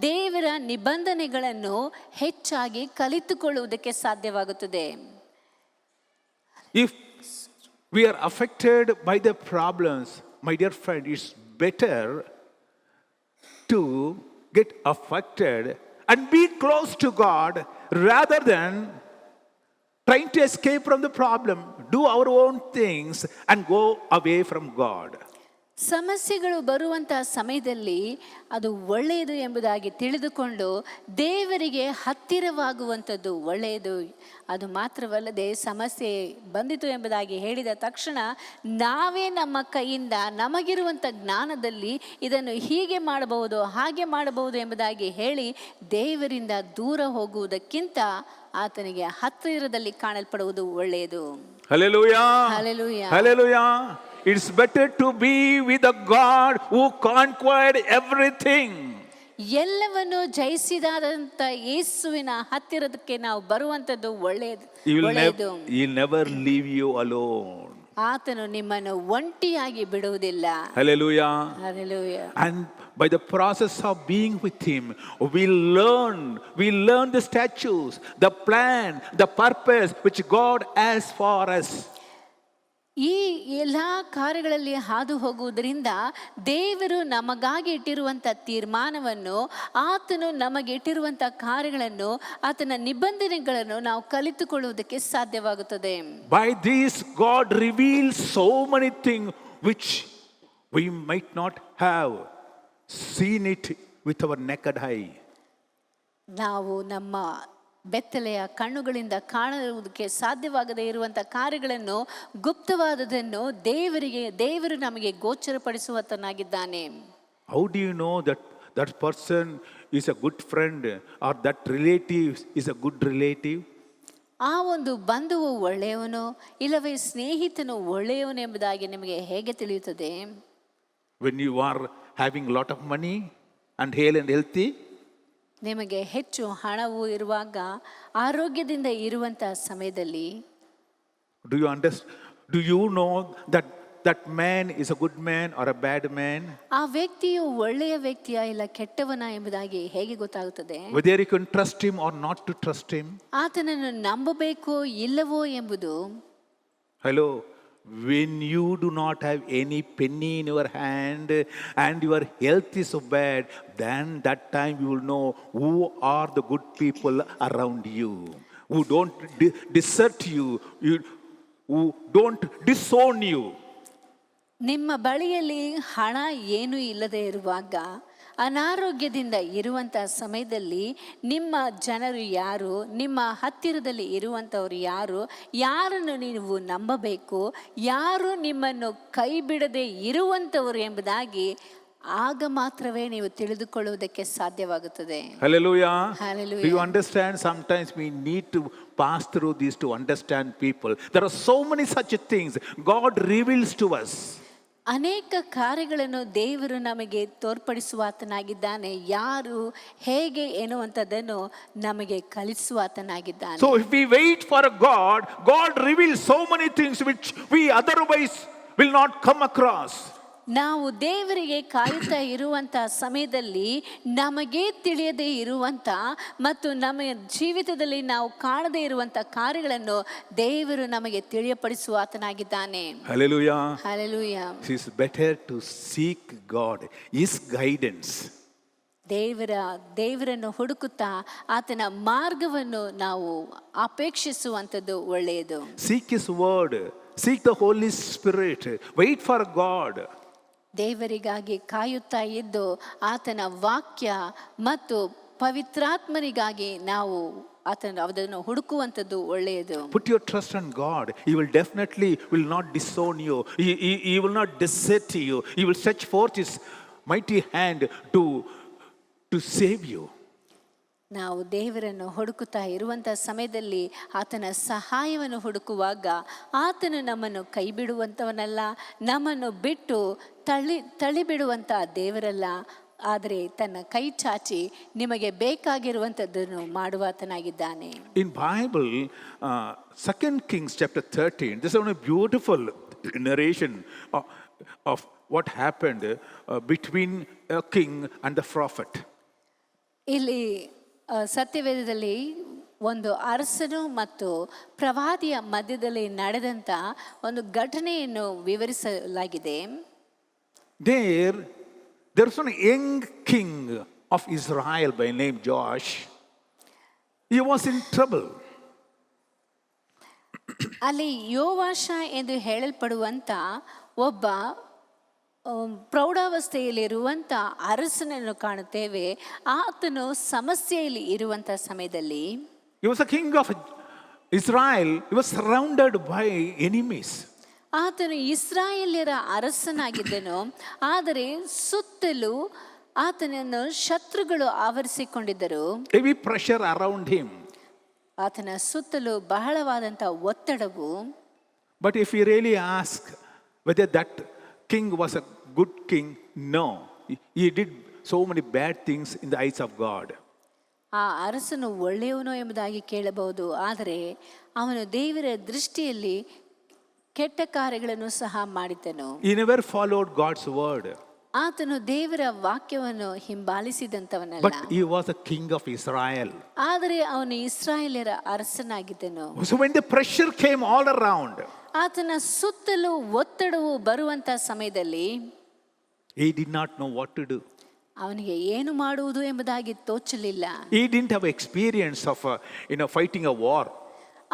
ದೇವರ ನಿಬಂಧನೆಗಳನ್ನು ಹೆಚ್ಚಾಗಿ ಕಲಿತುಕೊಳ್ಳುವುದಕ್ಕೆ ಸಾಧ್ಯವಾಗುತ್ತದೆ. If we are affected by the problems, my dear friend, it's better to get affected and be close to God rather than trying to escape from the problem, do our own things and go away from God. ಸಮಸ್ಯೆಗಳು ಬರುವಂತಹ ಸಮಯದಲ್ಲಿ ಅದು ಒಳ್ಳೆಯದು ಎಂಬುದಾಗಿ ತಿಳಿದುಕೊಂಡು ದೇವರಿಗೆ ಹತ್ತಿರವಾಗುವಂಥದ್ದು ಒಳ್ಳೆಯದು. ಅದು ಮಾತ್ರವಲ್ಲದೆ ಸಮಸ್ಯೆ ಬಂದಿತು ಎಂಬುದಾಗಿ ಹೇಳಿದ ತಕ್ಷಣ ನಾವೇ ನಮ್ಮ ಕೈಯಿಂದ ನಮಗಿರುವಂಥ ಜ್ಞಾನದಲ್ಲಿ ಇದನ್ನು ಹೀಗೆ ಮಾಡಬಹುದು, ಹಾಗೆ ಮಾಡಬಹುದು ಎಂಬುದಾಗಿ ಹೇಳಿ ದೇವರಿಂದ ದೂರ ಹೋಗುವುದಕ್ಕಿಂತ ಆತನಿಗೆ ಹತ್ತಿರದಲ್ಲಿ ಕಾಣಲ್ಪಡುವುದು ಒಳ್ಳೆಯದು. Hallelujah. Hallelujah. Hallelujah. It's better to be with a God who conquered everything. ಎಲ್ಲವನ್ನು ಜಯಿಸಿದಂತ ಯೇಸುವಿನ ಹತ್ತಿರಕ್ಕೆ ನಾವು ಬರುವಂತದ್ದು ಒಳ್ಳೆಯದು. He'll never leave you alone. ಆತನು ನಿಮ್ಮನ್ನು ಒಂಟಿಯಾಗಿ ಬಿಡುವುದಿಲ್ಲ. Hallelujah. Hallelujah. And by the process of being with him, we learn the statutes, the plan, the purpose which God has for us. ಈ ಎಲ್ಲ ಕಾರ್ಯಗಳಲ್ಲಿ ಹಾದು ಹೋಗುವುದರಿಂದ ದೇವರು ನಮಗಾಗಿ ಇಟ್ಟಿರುವಂಥ ತೀರ್ಮಾನವನ್ನು, ಆತನು ನಮಗೆ ಇಟ್ಟಿರುವಂಥ ಕಾರ್ಯಗಳನ್ನು, ಆತನ ನಿಬಂಧನೆಗಳನ್ನು ನಾವು ಕಲಿತುಕೊಳ್ಳುವುದಕ್ಕೆ ಸಾಧ್ಯವಾಗುತ್ತದೆ. By this, God reveals so many things which we might not have seen it with our naked eye. ನಾವು ನಮ್ಮ ಬೆತ್ತಲೆಯ ಕಣ್ಣುಗಳಿಂದ ಕಾಣುವುದಕ್ಕೆ ಸಾಧ್ಯವಾಗದೇ ಇರುವಂಥ ಕಾರ್ಯಗಳನ್ನು, ಗುಪ್ತವಾದದನ್ನು ದೇವರು ನಮಗೆ ಗೋಚರಪಡಿಸುವತನಾಗಿದ್ದಾನೆ. How do you know that that person is a good friend or that relative is a good relative? ಆ ಒಂದು ಬಂಧುವು ಒಳ್ಳೆಯವನು ಇಲ್ಲವೇ ಸ್ನೇಹಿತನು ಒಳ್ಳೆಯವನು ಎಂಬುದಾಗಿ ನಿಮಗೆ ಹೇಗೆ ತಿಳಿಯುತ್ತದೆ? When you are having lot of money and hale and healthy, ನಿಮಗೆ ಹೆಚ್ಚು ಹಣವು ಇರುವಾಗ, ಆರೋಗ್ಯದಿಂದ ಇರುವಂಥ ಸಮಯದಲ್ಲಿ, do you know that that man is a good man or a bad man? ಆ ವ್ಯಕ್ತಿಯು ಒಳ್ಳೆಯ ವ್ಯಕ್ತಿಯ ಇಲ್ಲ ಕೆಟ್ಟವನ ಎಂಬುದಾಗಿ ಹೇಗೆ ಗೊತ್ತಾಗುತ್ತದೆ? Whether you can trust him or not to trust him? ಆತನನ್ನು ನಂಬಬೇಕೋ ಇಲ್ಲವೋ ಎಂಬುದು. Hello. When you do not have any penny in your hand and your health is so bad, then that time you will know who are the good people around you, who don't desert you, who don't disown you. ನಿಮ್ಮ ಬಳಿಯಲ್ಲಿ ಹಣ ಏನೂ ಇಲ್ಲದೆ ಇರುವಾಗ, ಅನಾರೋಗ್ಯದಿಂದ ಇರುವಂಥ ಸಮಯದಲ್ಲಿ ನಿಮ್ಮ ಜನರು ಯಾರು, ನಿಮ್ಮ ಹತ್ತಿರದಲ್ಲಿ ಇರುವಂಥವ್ರು ಯಾರು, ಯಾರನ್ನು ನೀವು ನಂಬಬೇಕು, ಯಾರು ನಿಮ್ಮನ್ನು ಕೈ ಬಿಡದೆ ಇರುವಂಥವರು ಎಂಬುದಾಗಿ ಆಗ ಮಾತ್ರವೇ ನೀವು ತಿಳಿದುಕೊಳ್ಳುವುದಕ್ಕೆ ಸಾಧ್ಯವಾಗುತ್ತದೆ. Hallelujah. Hallelujah. Do you understand? Sometimes we need to pass through these to understand people. There are so many such things God reveals to us. ಅನೇಕ ಕಾರ್ಯಗಳನ್ನು ದೇವರು ನಮಗೆ ತೋರ್ಪಡಿಸುವಾತನಾಗಿದ್ದಾನೆ. ಯಾರು ಹೇಗೆ ಎನ್ನುವಂಥದ್ದನ್ನು ನಮಗೆ ಕಲಿಸುವಾತನಾಗಿದ್ದಾನೆ. So if we wait for a God, God reveals so many things which we otherwise will not come across. ನಾವು ದೇವರಿಗೆ ಕಾಯುತ್ತಾ ಇರುವಂಥ ಸಮಯದಲ್ಲಿ ನಮಗೆ ತಿಳಿಯದೇ ಇರುವಂಥ ಮತ್ತು ನಮ್ಮ ಜೀವಿತದಲ್ಲಿ ನಾವು ಕಾಣದೇ ಇರುವಂಥ ಕಾರ್ಯಗಳನ್ನು ದೇವರು ನಮಗೆ ತಿಳಿಯಪಡಿಸುವ ಆತನಾಗಿದ್ದಾನೆ. Hallelujah. Hallelujah. It is better to seek God, His guidance. ದೇವರನ್ನು ಹುಡುಕುತ್ತಾ ಆತನ ಮಾರ್ಗವನ್ನು ನಾವು ಅಪೇಕ್ಷಿಸುವಂಥದ್ದು ಒಳ್ಳೆಯದು. Seek His word, seek the Holy Spirit, wait for God. ದೇವರಿಗಾಗಿ ಕಾಯುತ್ತಾ ಇದ್ದು ಆತನ ವಾಕ್ಯ ಮತ್ತು ಪವಿತ್ರಾತ್ಮನಿಗಾಗಿ ನಾವು ಅದನ್ನು ಹುಡುಕುವಂಥದ್ದು ಒಳ್ಳೆಯದು. Put your trust on God. He will definitely will not disown you. He will not desert you. He will stretch forth His mighty hand to save you. ನಾವು ದೇವರನ್ನು ಹುಡುಕುತ್ತಾ ಇರುವಂಥ ಸಮಯದಲ್ಲಿ ಆತನ ಸಹಾಯವನ್ನು ಹುಡುಕುವಾಗ ಆತನು ನಮ್ಮನ್ನು ಕೈ ಬಿಡುವಂಥವನಲ್ಲ, ನಮ್ಮನ್ನು ಬಿಟ್ಟು ತಳ್ಳಿಬಿಡುವಂಥ ದೇವರಲ್ಲ. ಆದರೆ ತನ್ನ ಕೈ ಚಾಚಿ ನಿಮಗೆ ಬೇಕಾಗಿರುವಂಥದ್ದನ್ನು ಮಾಡುವಾತನಾಗಿದ್ದಾನೆ. In Bible, 2 Kings chapter 13, this is a beautiful narration of what happened between a king and the prophet. ಇಲ್ಲಿ ಸತ್ಯವೇದದಲ್ಲಿ ಒಂದು ಅರಸನು ಮತ್ತು ಪ್ರವಾದಿಯ ಮಧ್ಯದಲ್ಲಿ ನಡೆದಂಥ ಒಂದು ಘಟನೆಯನ್ನು ವಿವರಿಸಲಾಗಿದೆ. There was a young king of Israel by name Joash. He was in trouble. ಅಲ್ಲಿ ಯೋವಾಷ ಎಂದು ಹೇಳಲ್ಪಡುವಂಥ ಒಬ್ಬ ಪ್ರೌಢಾವಸ್ಥೆಯಲ್ಲಿರುವಂಥ ಅರಸನನ್ನು ಕಾಣುತ್ತೇವೆ. ಆತನು ಸಮಸ್ಯೆಯಲ್ಲಿ ಇರುವಂಥ ಸಮಯದಲ್ಲಿ, He was a king of Israel. He was surrounded by enemies. ಆತನು ಇಸ್ರಾಯೇಲ್ಯರ ಅರಸನಾಗಿದ್ದನು, ಆದರೆ ಸುತ್ತಲೂ ಆತನನ್ನು ಶತ್ರುಗಳು ಆವರಿಸಿಕೊಂಡಿದ್ದರು. Heavy pressure around him. ಆತನ ಸುತ್ತಲೂ ಬಹಳವಾದಂಥ ಒತ್ತಡವು. But if you really ask whether that king was a good king, no. He did so many bad things in the eyes of God. ಆ ಅರಸನು ಒಳ್ಳೆಯವನು ಎಂಬುದಾಗಿ ಕೇಳಬಹುದು, ಆದರೆ ಅವನು ದೇವರ ದೃಷ್ಟಿಯಲ್ಲಿ ಕೆಟ್ಟ ಕಾರ್ಯಗಳನ್ನು ಸಹ ಮಾಡಿದನು. He never followed God's word. ಆತನು ದೇವರ ವಾಕ್ಯವನ್ನು ಹಿಂಬಾಲಿಸಿದಂತವನಲ್ಲ, but he was a king of Israel. ಆದರೆ ಅವನು ಇಸ್ರಾಯೇಲ್ಯರ ಅರಸನಾಗಿದ್ದನು. So when the pressure came all around, ಆತನ ಸುತ್ತಲೂ ಒತ್ತಡವು ಬರುವಂತ ಸಮಯದಲ್ಲಿ he did not know what to do. ಅವನಿಗೆ ಏನು ಮಾಡುವುದು ಎಂಬುದಾಗಿ ತೋಚಲಿಲ್ಲ. He didn't have experience of fighting a war.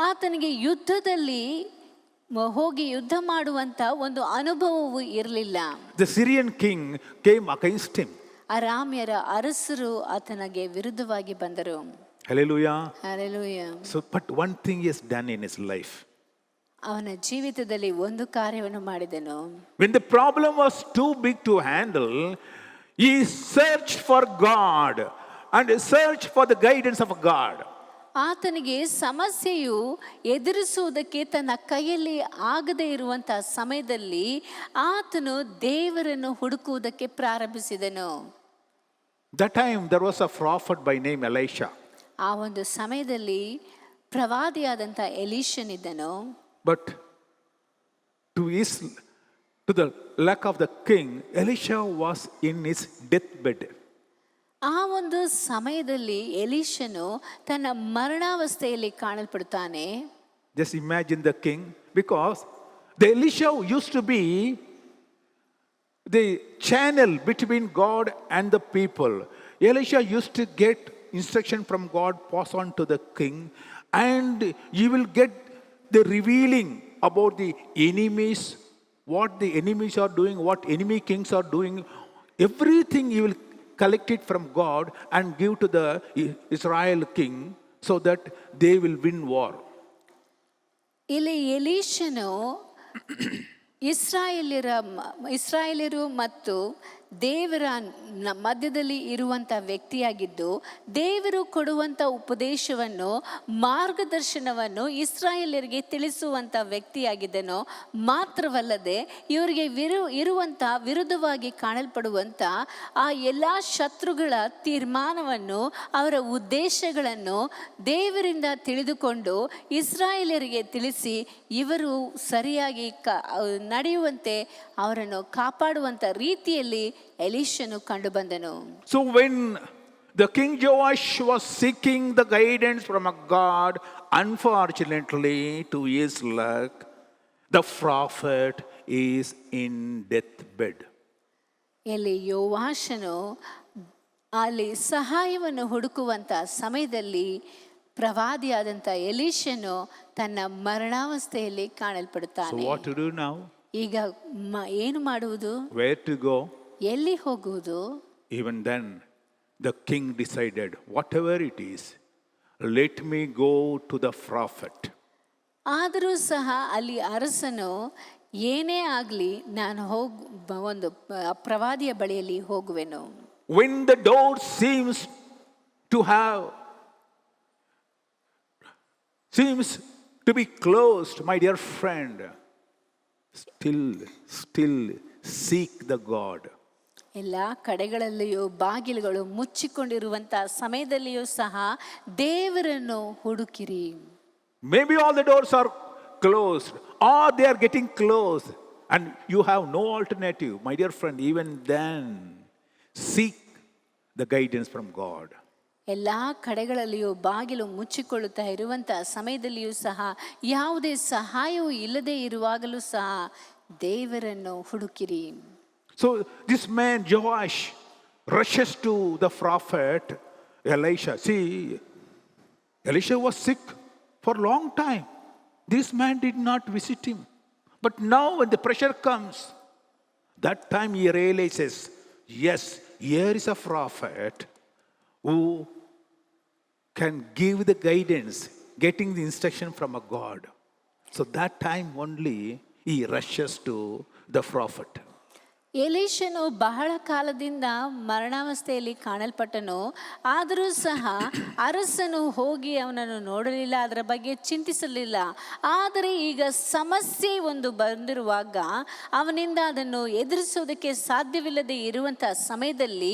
ಆತನಿಗೆ ಯುದ್ಧದಲ್ಲಿ ಹೋಗಿ ಯುದ್ಧ ಮಾಡುವಂತ ಒಂದು ಅನುಭವವೂ ಇರಲಿಲ್ಲ. The Syrian king came against him. ಅರಾಮ್ಯರ ಅರಸರು ಆತನಿಗೆ ವಿರುದ್ಧವಾಗಿ ಬಂದರು. Hallelujah. Hallelujah. So but one thing he has done in his life. ಅವನ ಜೀವಿತದಲ್ಲಿ ಒಂದು ಕಾರ್ಯವನ್ನು ಮಾಡಿದನು. When the problem was too big to handle, he searched for God and searched for the guidance of God. ಆತನಿಗೆ ಸಮಸ್ಯೆಯು ಎದುರಿಸುವುದಕ್ಕೆ ತನ್ನ ಕೈಯಲ್ಲಿ ಆಗದೇ ಇರುವಂತಹ ಸಮಯದಲ್ಲಿ ಆತನು ದೇವರನ್ನು ಹುಡುಕುವುದಕ್ಕೆ ಪ್ರಾರಂಭಿಸಿದನು. That time there was a prophet by name Elisha. ಆ ಒಂದು ಸಮಯದಲ್ಲಿ ಪ್ರವಾದಿಯಾದಂಥ ಎಲೀಷನಿದ್ದನು. But to the lack of the king, Elisha was in his deathbed. ಆ ಒಂದು ಸಮಯದಲ್ಲಿ ಎಲೀಷನು ತನ್ನ ಮರಣಾವಸ್ಥೆಯಲ್ಲಿ ಕಾಣಲ್ಪಡುತ್ತಾನೆ. Just imagine the king, because the Elisha used to be the channel between God and the people. Elisha used to get instruction from God, pass on to the king, and you will get the revealing about the enemies, what the enemies are doing, what enemy kings are doing. Everything you will collect it from God and give to the Israel king so that they will win war. ಇಲ್ಲಿ ಎಲೀಷನು ಇಸ್ರಾಯೇಲರು ಮತ್ತು ದೇವರ ಮಧ್ಯದಲ್ಲಿ ಇರುವಂಥ ವ್ಯಕ್ತಿಯಾಗಿದ್ದು, ದೇವರು ಕೊಡುವಂಥ ಉಪದೇಶವನ್ನು ಮಾರ್ಗದರ್ಶನವನ್ನು ಇಸ್ರಾಯೇಲರಿಗೆ ತಿಳಿಸುವಂಥ ವ್ಯಕ್ತಿಯಾಗಿದ್ದನು. ಮಾತ್ರವಲ್ಲದೆ ಇವರಿಗೆ ಇರುವಂಥ ವಿರುದ್ಧವಾಗಿ ಕಾಣಲ್ಪಡುವಂಥ ಆ ಎಲ್ಲ ಶತ್ರುಗಳ ತೀರ್ಮಾನವನ್ನು, ಅವರ ಉದ್ದೇಶಗಳನ್ನು ದೇವರಿಂದ ತಿಳಿದುಕೊಂಡು ಇಸ್ರಾಯೇಲರಿಗೆ ತಿಳಿಸಿ ಇವರು ಸರಿಯಾಗಿ ನಡೆಯುವಂತೆ ಅವರನ್ನು ಕಾಪಾಡುವಂಥ ರೀತಿಯಲ್ಲಿ ಎಲೀಷನು ಕಂಡು ಬಂದನು. So when the King Joash was seeking the guidance from a God, unfortunately to his luck, the prophet is in deathbed. ಎಲ್ಲಿ ಯೋವಾಷನು ಅಲ್ಲಿ ಸಹಾಯವನ್ನು ಹುಡುಕುವಂತ ಸಮಯದಲ್ಲಿ ಪ್ರವಾದಿಯಾದಂಥ ಎಲೀಷನು ತನ್ನ ಮರಣಾವಸ್ಥೆಯಲ್ಲಿ So ಕಾಣಲ್ಪಡುತ್ತಾನೆ. what to do now? ಈಗ ಏನು ಮಾಡುವುದು, Where to go? ಎಲ್ಲಿ ಹೋಗುವುದು? Even then the king decided, whatever it is, let me go to the prophet. ಆದರೂ ಸಹ ಅಲ್ಲಿ ಅರಸನು ಏನೇ ಆಗಲಿ ನಾನು ಒಂದು ಪ್ರವಾದಿಯ ಬಳಿಯಲ್ಲಿ ಹೋಗುವೆನು. When the door seems to be closed, my dear friend, still seek the God. ಎಲ್ಲ ಕಡೆಗಳಲ್ಲಿಯೂ ಬಾಗಿಲುಗಳು ಮುಚ್ಚಿಕೊಂಡಿರುವಂಥ ಸಮಯದಲ್ಲಿಯೂ ಸಹ ದೇವರನ್ನು ಹುಡುಕಿರಿ. Maybe all the doors are closed or they are getting closed and you have no alternative. My dear friend, even then, seek the guidance from God. ಎಲ್ಲ ಕಡೆಗಳಲ್ಲಿಯೂ ಬಾಗಿಲು ಮುಚ್ಚಿಕೊಳ್ಳುತ್ತಾ ಇರುವಂಥ ಸಮಯದಲ್ಲಿಯೂ ಸಹ ಯಾವುದೇ ಸಹಾಯವೂ ಇಲ್ಲದೆ ಇರುವಾಗಲೂ ಸಹ ದೇವರನ್ನು ಹುಡುಕಿರಿ. So this man Joash rushes to the prophet Elisha. See, Elisha was sick for a long time. This man did not visit him. But now when the pressure comes, that time he realizes, yes, here is a prophet who can give the guidance, getting the instruction from a God. So that time only he rushes to the prophet. ಎಲೀಷನು ಬಹಳ ಕಾಲದಿಂದ ಮರಣಾವಸ್ಥೆಯಲ್ಲಿ ಕಾಣಲ್ಪಟ್ಟನು. ಆದರೂ ಸಹ ಅರಸನು ಹೋಗಿ ಅವನನ್ನು ನೋಡಲಿಲ್ಲ, ಅದರ ಬಗ್ಗೆ ಚಿಂತಿಸಲಿಲ್ಲ. ಆದರೆ ಈಗ ಸಮಸ್ಯೆ ಒಂದು ಬಂದಿರುವಾಗ ಅವನಿಂದ ಅದನ್ನು ಎದುರಿಸೋದಕ್ಕೆ ಸಾಧ್ಯವಿಲ್ಲದೆ ಇರುವಂಥ ಸಮಯದಲ್ಲಿ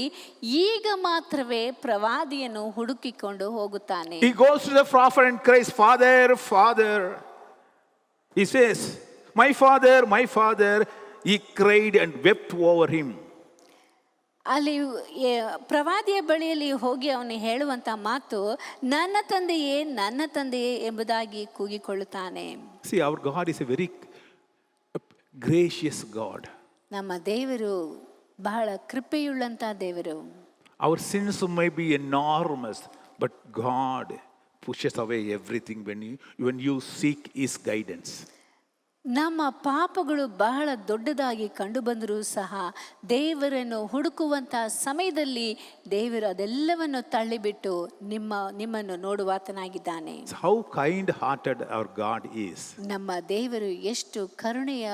ಈಗ ಮಾತ್ರವೇ ಪ್ರವಾದಿಯನ್ನು ಹುಡುಕಿಕೊಂಡು ಹೋಗುತ್ತಾನೆ. He goes to the prophet and cries, Father, Father. He says, my father, my father. He cried and wept over him. ಅಲ್ಲಿ ಪ್ರವಾದಿಯ ಬಳಿಯಲ್ಲಿ ಹೋಗಿ ಅವನು ಹೇಳುವಂಥ ಮಾತು, ನನ್ನ ತಂದೆಯೇ, ನನ್ನ ತಂದೆಯೇ ಎಂಬುದಾಗಿ ಕೂಗಿಕೊಳ್ಳುತ್ತಾನೆ. See, our God is a very gracious God. ನಮ್ಮ ದೇವರು ಬಹಳ ಕೃಪೆಯುಳ್ಳಂಥ ದೇವರು. Our sins may be enormous, but God pushes away everything when you seek His guidance. ನಮ್ಮ ಪಾಪಗಳು ಬಹಳ ದೊಡ್ಡದಾಗಿ ಕಂಡುಬಂದರೂ ಸಹ ದೇವರನ್ನು ಹುಡುಕುವಂಥ ಸಮಯದಲ್ಲಿ ದೇವರು ಅದೆಲ್ಲವನ್ನು ತಳ್ಳಿಬಿಟ್ಟು ನಿಮ್ಮನ್ನು ನೋಡುವಾತನಾಗಿದ್ದಾನೆ. How kind-hearted our God is. ನಮ್ಮ ದೇವರು ಎಷ್ಟು ಕರುಣೆಯ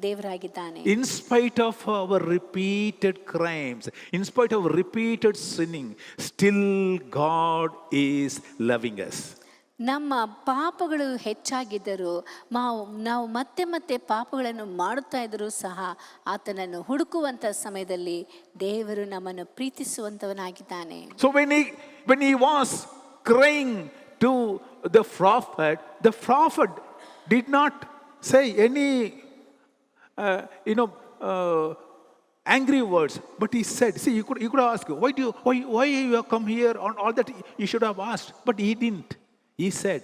ದೇವರಾಗಿದ್ದಾನೆ. In spite of our repeated crimes, in spite of repeated sinning, still God is loving us. ನಮ್ಮ ಪಾಪಗಳು ಹೆಚ್ಚಾಗಿದ್ದರೂ ನಾವು ಮತ್ತೆ ಮತ್ತೆ ಪಾಪಗಳನ್ನು ಮಾಡುತ್ತಾ ಇದ್ದರೂ ಸಹ ಆತನನ್ನು ಹುಡುಕುವಂಥ ಸಮಯದಲ್ಲಿ ದೇವರು ನಮ್ಮನ್ನು ಪ್ರೀತಿಸುವಂತವನಾಗಿದ್ದಾನೆ. So when he was crying to the prophet did not say any angry words, but he said, see, you could ask, why you have come here, on all that you should have asked, but he didn't. He said,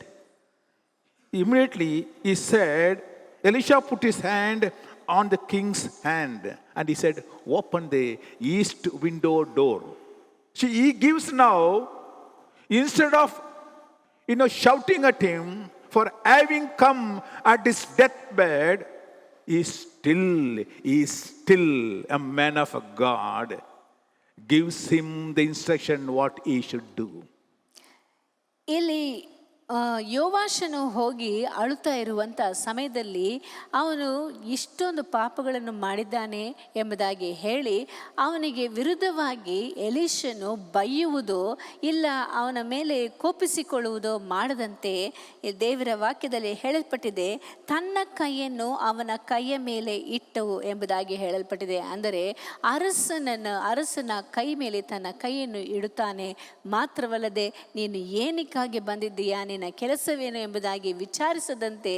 immediately he said, Elisha put his hand on the king's hand and he said, open the east window door. See, he gives now, instead of shouting at him for having come at his deathbed, he is still a man of God, gives him the instruction what he should do. ಇಲ್ಲಿ ಯೋವಾಷನು ಹೋಗಿ ಅಳುತ್ತಾ ಇರುವಂಥ ಸಮಯದಲ್ಲಿ ಅವನು ಇಷ್ಟೊಂದು ಪಾಪಗಳನ್ನು ಮಾಡಿದ್ದಾನೆ ಎಂಬುದಾಗಿ ಹೇಳಿ ಅವನಿಗೆ ವಿರುದ್ಧವಾಗಿ ಎಲೀಷನು ಬೈಯುವುದೋ ಇಲ್ಲ ಅವನ ಮೇಲೆ ಕೋಪಿಸಿಕೊಳ್ಳುವುದೋ ಮಾಡದಂತೆ ದೇವರ ವಾಕ್ಯದಲ್ಲಿ ಹೇಳಲ್ಪಟ್ಟಿದೆ, ತನ್ನ ಕೈಯನ್ನು ಅವನ ಕೈಯ ಮೇಲೆ ಇಟ್ಟು ಎಂಬುದಾಗಿ ಹೇಳಲ್ಪಟ್ಟಿದೆ. ಅಂದರೆ ಅರಸನ ಕೈ ಮೇಲೆ ತನ್ನ ಕೈಯನ್ನು ಇಡುತ್ತಾನೆ. ಮಾತ್ರವಲ್ಲದೆ ನೀನು ಏನಕ್ಕಾಗಿ ಬಂದಿದ್ದೀಯಾ, ನಿನ್ನ ಕೆಲಸವೇನು ಎಂಬುದಾಗಿ ವಿಚಾರಿಸದಂತೆ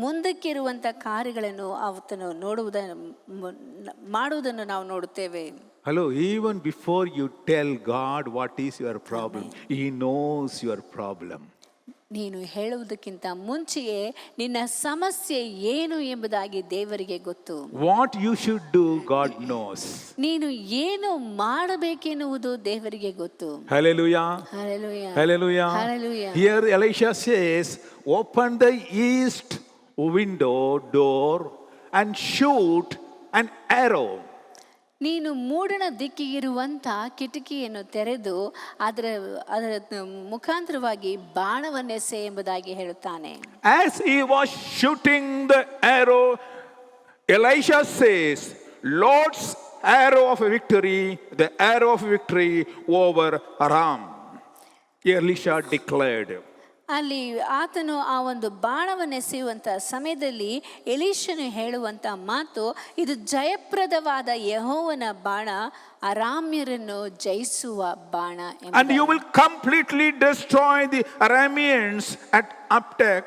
ಮುಂದಕ್ಕಿರುವಂಥ ಕಾರ್ಯಗಳನ್ನು ಆತನು ಮಾಡುವುದನ್ನು ನಾವು ನೋಡುತ್ತೇವೆ. Hello, even before you tell God what is your problem, He knows your problem. ನೀನು ಹೇಳುವುದಕ್ಕಿಂತ ಮುಂಚೆಯೇ ನಿನ್ನ ಸಮಸ್ಯೆ ಏನು ಎಂಬುದಾಗಿ ದೇವರಿಗೆ ಗೊತ್ತು. What you should do, God knows. ನೀನು ಏನು ಮಾಡಬೇಕೆನ್ನುವುದು ದೇವರಿಗೆ ಗೊತ್ತು. Hallelujah. Hallelujah. Hallelujah. Hallelujah. Here Elisha says, open the east window door and shoot an arrow. ನೀನು ಮೂಡಣ ದಿಕ್ಕಿಗಿರುವಂಥ ಕಿಟಕಿಯನ್ನು ತೆರೆದು ಅದರ ಮುಖಾಂತರವಾಗಿ ಬಾಣವನ್ನೆಸೆ ಎಂಬುದಾಗಿ ಹೇಳುತ್ತಾನೆ. As he was shooting the arrow, Elisha says, Lord's arrow of victory, the arrow of victory over Aram. Elisha declared. ಅಲ್ಲಿ ಆತನು ಆ ಒಂದು ಬಾಣವನ್ನೆಸೆಯುವಂಥ ಸಮಯದಲ್ಲಿ ಎಲೀಷನು ಹೇಳುವಂಥ ಮಾತು, ಇದು ಜಯಪ್ರದವಾದ ಯೆಹೋವನ ಬಾಣ, ಅರಾಮ್ಯರನ್ನು ಜಯಿಸುವ ಬಾಣ. And you will completely destroy the Arameans at Aphek.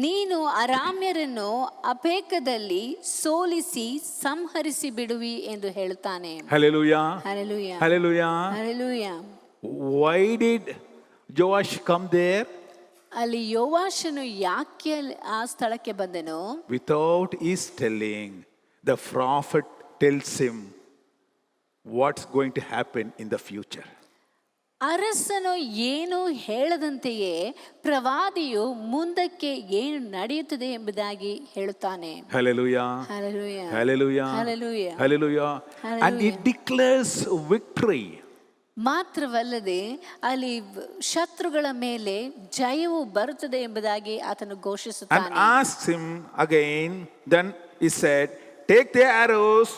ನೀನು ಅರಾಮ್ಯರನ್ನು ಅಪೇಕದಲ್ಲಿ ಸೋಲಿಸಿ ಸಂಹರಿಸಿ ಬಿಡುವಿ ಎಂದು ಹೇಳುತ್ತಾನೆ. Hallelujah. Hallelujah. Hallelujah. Hallelujah. Why did Joash come there? ಅಲ್ಲಿ ಯೋವಾಷನು ಯಾಕೆ ಆ ಸ್ಥಳಕ್ಕೆ ಬಂದನು? Without his telling, the prophet tells him what's going to happen in the future. ಅರಸನು ಏನು ಹೇಳದಂತೆಯೇ ಪ್ರವಾದಿಯು ಮುಂದಕ್ಕೆ ಏನು ನಡೆಯುತ್ತದೆ ಎಂಬುದಾಗಿ ಹೇಳುತ್ತಾನೆ. Hallelujah. Hallelujah. Hallelujah. Hallelujah. Hallelujah. And he declares victory. ಮಾತ್ರವಲ್ಲದೆ ಅಲ್ಲಿ ಶತ್ರುಗಳ ಮೇಲೆ ಜಯವು ಬರುತ್ತದೆ ಎಂಬುದಾಗಿ ಆತನು ಘೋಷಿಸುತ್ತಾನೆ. And asked him again, then he said, take the arrows,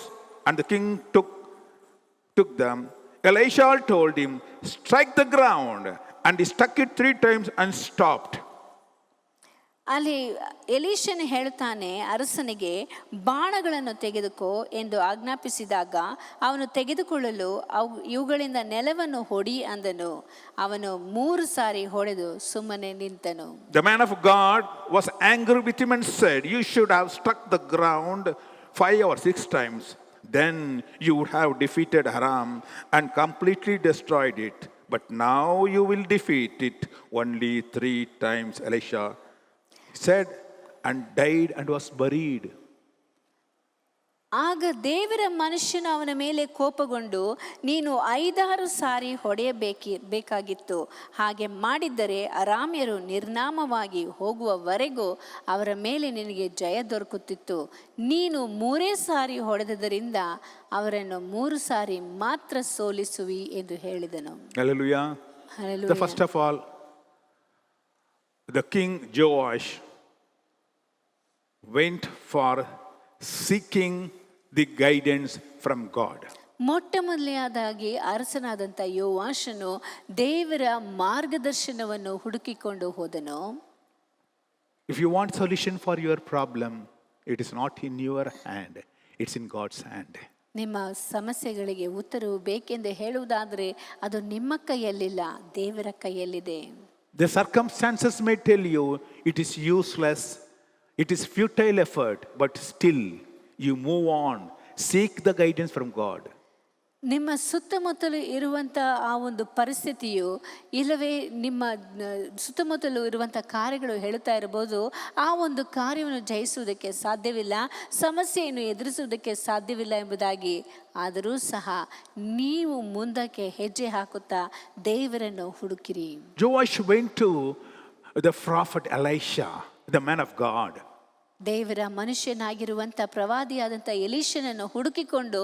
and the king took them. Elisha told him, strike the ground, and he struck it 3 times and stopped. ಅಲ್ಲಿ ಎಲೀಷನು ಹೇಳ್ತಾನೆ ಅರಸನಿಗೆ, ಬಾಣಗಳನ್ನು ತೆಗೆದುಕೋ ಎಂದು ಆಜ್ಞಾಪಿಸಿದಾಗ ಅವನು ತೆಗೆದುಕೊಳ್ಳಲು ಇವುಗಳಿಂದ ನೆಲವನ್ನು ಹೊಡಿ ಅಂದನು. ಅವನು 3 ಸಾರಿ ಹೊಡೆದು ಸುಮ್ಮನೆ ನಿಂತನು. The man of God was angry with him and said, you should have struck the ground 5 or 6 times. then you would have defeated Aram and completely destroyed it. But now you will defeat it only 3 times. Elisha said and died and was buried. ಆಗ ದೇವರ ಮನುಷ್ಯನು ಅವನ ಮೇಲೆ ಕೋಪಗೊಂಡು, ನೀನು 5-6 ಸಾರಿ ಬೇಕಾಗಿತ್ತು. ಹಾಗೆ ಮಾಡಿದ್ದರೆ ಅರಾಮ್ಯರು ನಿರ್ನಾಮವಾಗಿ ಹೋಗುವವರೆಗೂ ಅವರ ಮೇಲೆ ನಿನಗೆ ಜಯ ದೊರಕುತ್ತಿತ್ತು. ನೀನು 3 ಸಾರಿ ಹೊಡೆದದರಿಂದ ಅವರನ್ನು 3 ಸಾರಿ ಮಾತ್ರ ಸೋಲಿಸುವಿ ಎಂದು ಹೇಳಿದನು. Hallelujah. Hallelujah. The first of all, the king Joash went for seeking the guidance from God. ಮೊಟ್ಟ ಮೊದಲನೆಯದಾಗಿ ಅರಸನಾದಂಥ ಯೋವಾಷನು ದೇವರ ಮಾರ್ಗದರ್ಶನವನ್ನು ಹುಡುಕಿಕೊಂಡು ಹೋದನು. If you want solution for your problem, it is not in your hand, it's in God's hand. ನಿಮ್ಮ ಸಮಸ್ಯೆಗಳಿಗೆ ಉತ್ತರವು ಬೇಕೆಂದು ಹೇಳುವುದಾದರೆ ಅದು ನಿಮ್ಮ ಕೈಯಲ್ಲಿಲ್ಲ, ದೇವರ ಕೈಯಲ್ಲಿದೆ. The circumstances may tell you it is useless, it is futile effort, but still you move on, seek the guidance from God. ನಿಮ್ಮ ಸುತ್ತಮುತ್ತಲು ಇರುವಂಥ ಆ ಒಂದು ಪರಿಸ್ಥಿತಿಯು ಇಲ್ಲವೇ ನಿಮ್ಮ ಸುತ್ತಮುತ್ತಲು ಇರುವಂಥ ಕಾರ್ಯಗಳು ಹೇಳುತ್ತಾ ಇರಬಹುದು, ಆ ಒಂದು ಕಾರ್ಯವನ್ನು ಜಯಿಸುವುದಕ್ಕೆ ಸಾಧ್ಯವಿಲ್ಲ, ಸಮಸ್ಯೆಯನ್ನು ಎದುರಿಸುವುದಕ್ಕೆ ಸಾಧ್ಯವಿಲ್ಲ ಎಂಬುದಾಗಿ. ಆದರೂ ಸಹ ನೀವು ಮುಂದಕ್ಕೆ ಹೆಜ್ಜೆ ಹಾಕುತ್ತಾ ದೇವರನ್ನು ಹುಡುಕಿರಿ. Joash went to the prophet Elisha, the man of God. ದೇವರ ಮನುಷ್ಯನಾಗಿರುವಂಥ ಪ್ರವಾದಿಯಾದಂಥ ಎಲೀಷನನ್ನು ಹುಡುಕಿಕೊಂಡು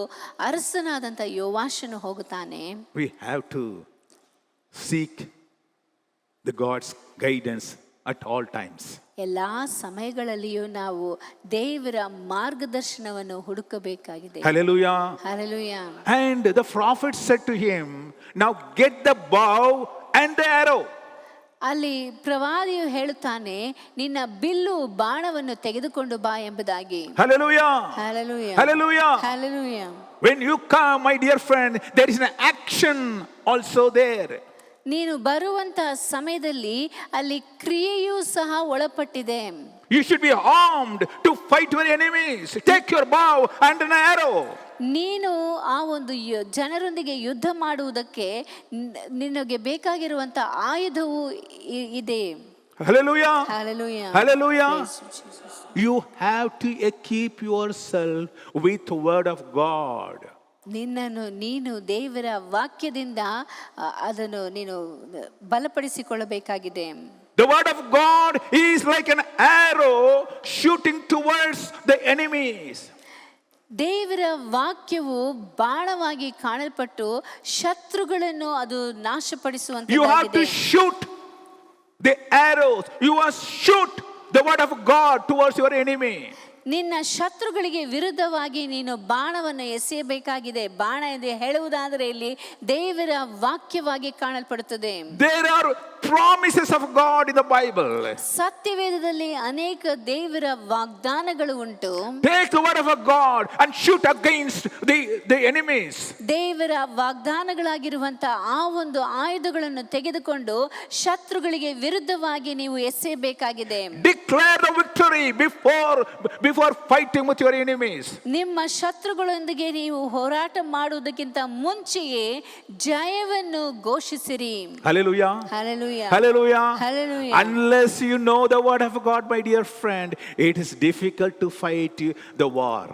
ಅರಸನಾದಂಥ ಯೋವಾಷನು ಹೋಗುತ್ತಾನೆ. We have to seek the God's guidance at all times. ಎಲ್ಲ ಸಮಯಗಳಲ್ಲಿಯೂ ನಾವು ದೇವರ ಮಾರ್ಗದರ್ಶನವನ್ನು ಹುಡುಕಬೇಕಾಗಿದೆ. Hallelujah. Hallelujah. And the prophet said to him, now get the bow and the arrow. ಅಲ್ಲಿ ಪ್ರವಾದಿಯು ಹೇಳುತ್ತಾನೆ, ನಿನ್ನ ಬಿಲ್ಲು ಬಾಣವನ್ನು ತೆಗೆದುಕೊಂಡು ಬಾ ಎಂಬುದಾಗಿ. Hallelujah. Hallelujah. Hallelujah. Hallelujah. When you come, my dear friend, there is an action also there. ನೀನು ಬರುವಂತ ಸಮಯದಲ್ಲಿ ಅಲ್ಲಿ ಕ್ರಿಯೆಯೂ ಸಹ ಒಳಪಟ್ಟಿದೆ. You should be armed to fight your enemies. Take your bow and an arrow. ನೀನು ಆ ಒಂದು ಜನರೊಂದಿಗೆ ಯುದ್ಧ ಮಾಡುವುದಕ್ಕೆ ನಿನಗೆ ಬೇಕಾಗಿರುವಂತ ಆಯುಧವು ಇದೆ. Hallelujah. Hallelujah. Hallelujah. Yes, Jesus. You have to equip yourself with the word of God. ನಿನ್ನನ್ನು ನೀನು ದೇವರ ವಾಕ್ಯದಿಂದ ಅದನ್ನು ನೀನು ಬಲಪಡಿಸಿಕೊಳ್ಳಬೇಕಾಗಿದೆ. The word of God is like an arrow shooting towards the enemies. ದೇವರ ವಾಕ್ಯವು ಬಾಣವಾಗಿ ಕಾಣಲ್ಪಟ್ಟು ಶತ್ರುಗಳನ್ನು ಅದು ನಾಶಪಡಿಸುವಂತ. You have to shoot the arrows. You must shoot the word of God towards your enemy. ನಿನ್ನ ಶತ್ರುಗಳಿಗೆ ವಿರುದ್ಧವಾಗಿ ನೀನು ಬಾಣವನ್ನು ಎಸೆಯಬೇಕಾಗಿದೆ. ಬಾಣ ಎಂದು ಹೇಳುವುದಾದರೆ ಇಲ್ಲಿ ದೇವರ ವಾಕ್ಯವಾಗಿ ಕಾಣಲ್ಪಡುತ್ತದೆ. There are promises of God in the Bible. ಸತ್ಯವೇದದಲ್ಲಿ ಅನೇಕ ದೇವರ ವಾಗ್ದಾನಗಳು ಉಂಟು. Take the word of God and shoot against the enemies. ದೇವರ ವಾಗ್ದಾನಗಳಾಗಿರುವಂತ ಆ ಒಂದು ಆಯುಧಗಳನ್ನು ತೆಗೆದುಕೊಂಡು ಶತ್ರುಗಳಿಗೆ ವಿರುದ್ಧವಾಗಿ ನೀವು ಎಸೆಯಬೇಕಾಗಿದೆ. Declare the victory before fighting with your enemies. ನಿಮ್ಮ ಶತ್ರುಗಳೊಂದಿಗೆ ನೀವು ಹೋರಾಟ ಮಾಡುವುದಕ್ಕಿಂತ ಮುಂಚೆಯೇ ಜಯವನ್ನು ಘೋಷಿಸಿರಿ. Hallelujah. Hallelujah. Hallelujah. Hallelujah. Unless you know the word of God, my dear friend, it is difficult to fight the war.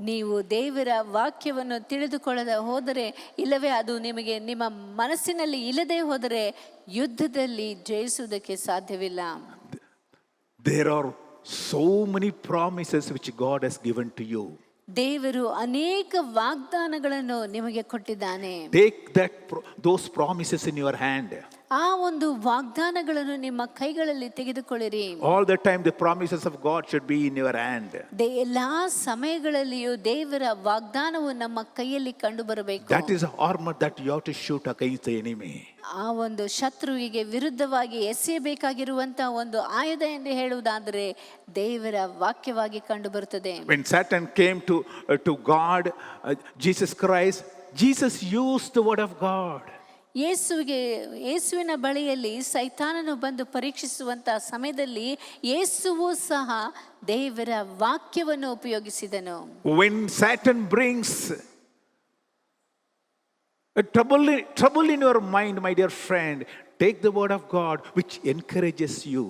ನೀವು ದೇವರ ವಾಕ್ಯವನ್ನು ತಿಳಿದುಕೊಳ್ಳದೆ ಹೋದರೆ, ಇಲ್ಲವೇ ಅದು ನಿಮಗೆ ನಿಮ್ಮ ಮನಸ್ಸಿನಲ್ಲಿ ಇಲ್ಲದೆ ಹೋದರೆ ಯುದ್ಧದಲ್ಲಿ ಜಯಿಸುವುದಕ್ಕೆ ಸಾಧ್ಯವಿಲ್ಲ. There are so many promises which God has given to you. ದೇವರು ಅನೇಕ ವಾಗ್ದಾನಗಳನ್ನು ನಿಮಗೆ ಕೊಟ್ಟಿದ್ದಾನೆ. Take those promises in your hand. ಆ ಒಂದು ವಾಗ್ದಾನಗಳನ್ನು ನಿಮ್ಮ ಕೈಗಳಲ್ಲಿ ತೆಗೆದುಕೊಳ್ಳಿರಿ. All the time the promises of God should be in your hand. ಎಲ್ಲಾ ಸಮಯಗಳಲ್ಲಿಯೂ ದೇವರ ವಾಗ್ದಾನವು ನಮ್ಮ ಕೈಯಲ್ಲಿ ಕಂಡು ಬರಬೇಕು. That is armor that you have to shoot against the enemy. ಆ ಒಂದು ಶತ್ರುವಿಗೆ ವಿರುದ್ಧವಾಗಿ ಎಸೆಯಬೇಕಾಗಿರುವಂತ ಒಂದು ಆಯುಧ ಎಂದು ಹೇಳುವುದಾದರೆ ದೇವರ ವಾಕ್ಯವಾಗಿ ಕಂಡು ಬರುತ್ತದೆ. When Satan came to God, Jesus Christ, Jesus used the word of God. ಯೇಸುವಿನ ಬಳಿಯಲ್ಲಿ ಸೈತಾನನು ಬಂದು ಪರೀಕ್ಷಿಸುವಂಥ ಸಮಯದಲ್ಲಿ ಯೇಸುವು ಸಹ ದೇವರ ವಾಕ್ಯವನ್ನು ಉಪಯೋಗಿಸಿದನು. When Satan brings a trouble in your mind, my dear friend, take the word of God which encourages you.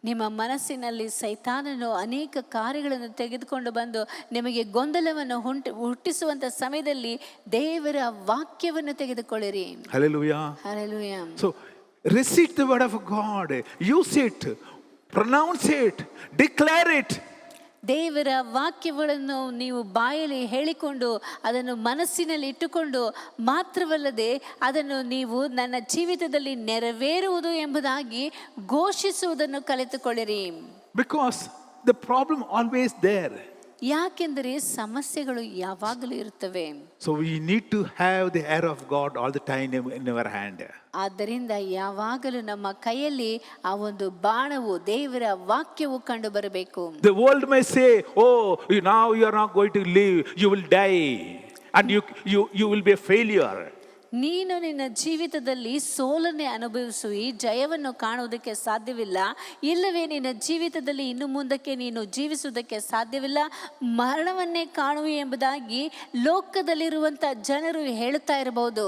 ನಿಮ್ಮ ಮನಸ್ಸಿನಲ್ಲಿ ಸೈತಾನನು ಅನೇಕ ಕಾರ್ಯಗಳನ್ನು ತೆಗೆದುಕೊಂಡು ಬಂದು ನಿಮಗೆ ಗೊಂದಲವನ್ನು ಹುಟ್ಟಿಸುವಂತ ಸಮಯದಲ್ಲಿ ದೇವರ ವಾಕ್ಯವನ್ನು ತೆಗೆದುಕೊಳ್ಳಿರಿ. Hallelujah. Hallelujah. So receive the word of God, use it, pronounce it, declare it. ದೇವರ ವಾಕ್ಯಗಳನ್ನು ನೀವು ಬಾಯಲ್ಲಿ ಹೇಳಿಕೊಂಡು ಅದನ್ನು ಮನಸ್ಸಿನಲ್ಲಿ ಇಟ್ಟುಕೊಂಡು ಮಾತ್ರವಲ್ಲದೆ ಅದನ್ನು ನೀವು ನನ್ನ ಜೀವಿತದಲ್ಲಿ ನೆರವೇರುವುದು ಎಂಬುದಾಗಿ ಘೋಷಿಸುವುದನ್ನು ಕಲಿತುಕೊಳ್ಳಿರಿ. Because the problem always there. ಯಾಕೆಂದರೆ ಸಮಸ್ಯೆಗಳು ಯಾವಾಗಲೂ ಇರುತ್ತವೆ. So we need to have the air of God all the time in our hand. ಆದ್ದರಿಂದ ಯಾವಾಗಲೂ ನಮ್ಮ ಕೈಯಲ್ಲಿ ಆ ಒಂದು ಬಾಣವು ದೇವರ ವಾಕ್ಯವು ಕಂಡು ಬರಬೇಕು. The world may say, oh, now you are not going to live, you will die, and you will be a failure. ನೀನು ನಿನ್ನ ಜೀವಿತದಲ್ಲಿ ಸೋಲನ್ನೇ ಅನುಭವಿಸುವಿ, ಜಯವನ್ನು ಕಾಣುವುದಕ್ಕೆ ಸಾಧ್ಯವಿಲ್ಲ, ಇಲ್ಲವೇ ನಿನ್ನ ಜೀವಿತದಲ್ಲಿ ಇನ್ನು ಮುಂದಕ್ಕೆ ನೀನು ಜೀವಿಸುವುದಕ್ಕೆ ಸಾಧ್ಯವಿಲ್ಲ, ಮರಣವನ್ನೇ ಕಾಣುವಿ ಎಂಬುದಾಗಿ ಲೋಕದಲ್ಲಿರುವಂತ ಜನರು ಹೇಳುತ್ತಾ ಇರಬಹುದು.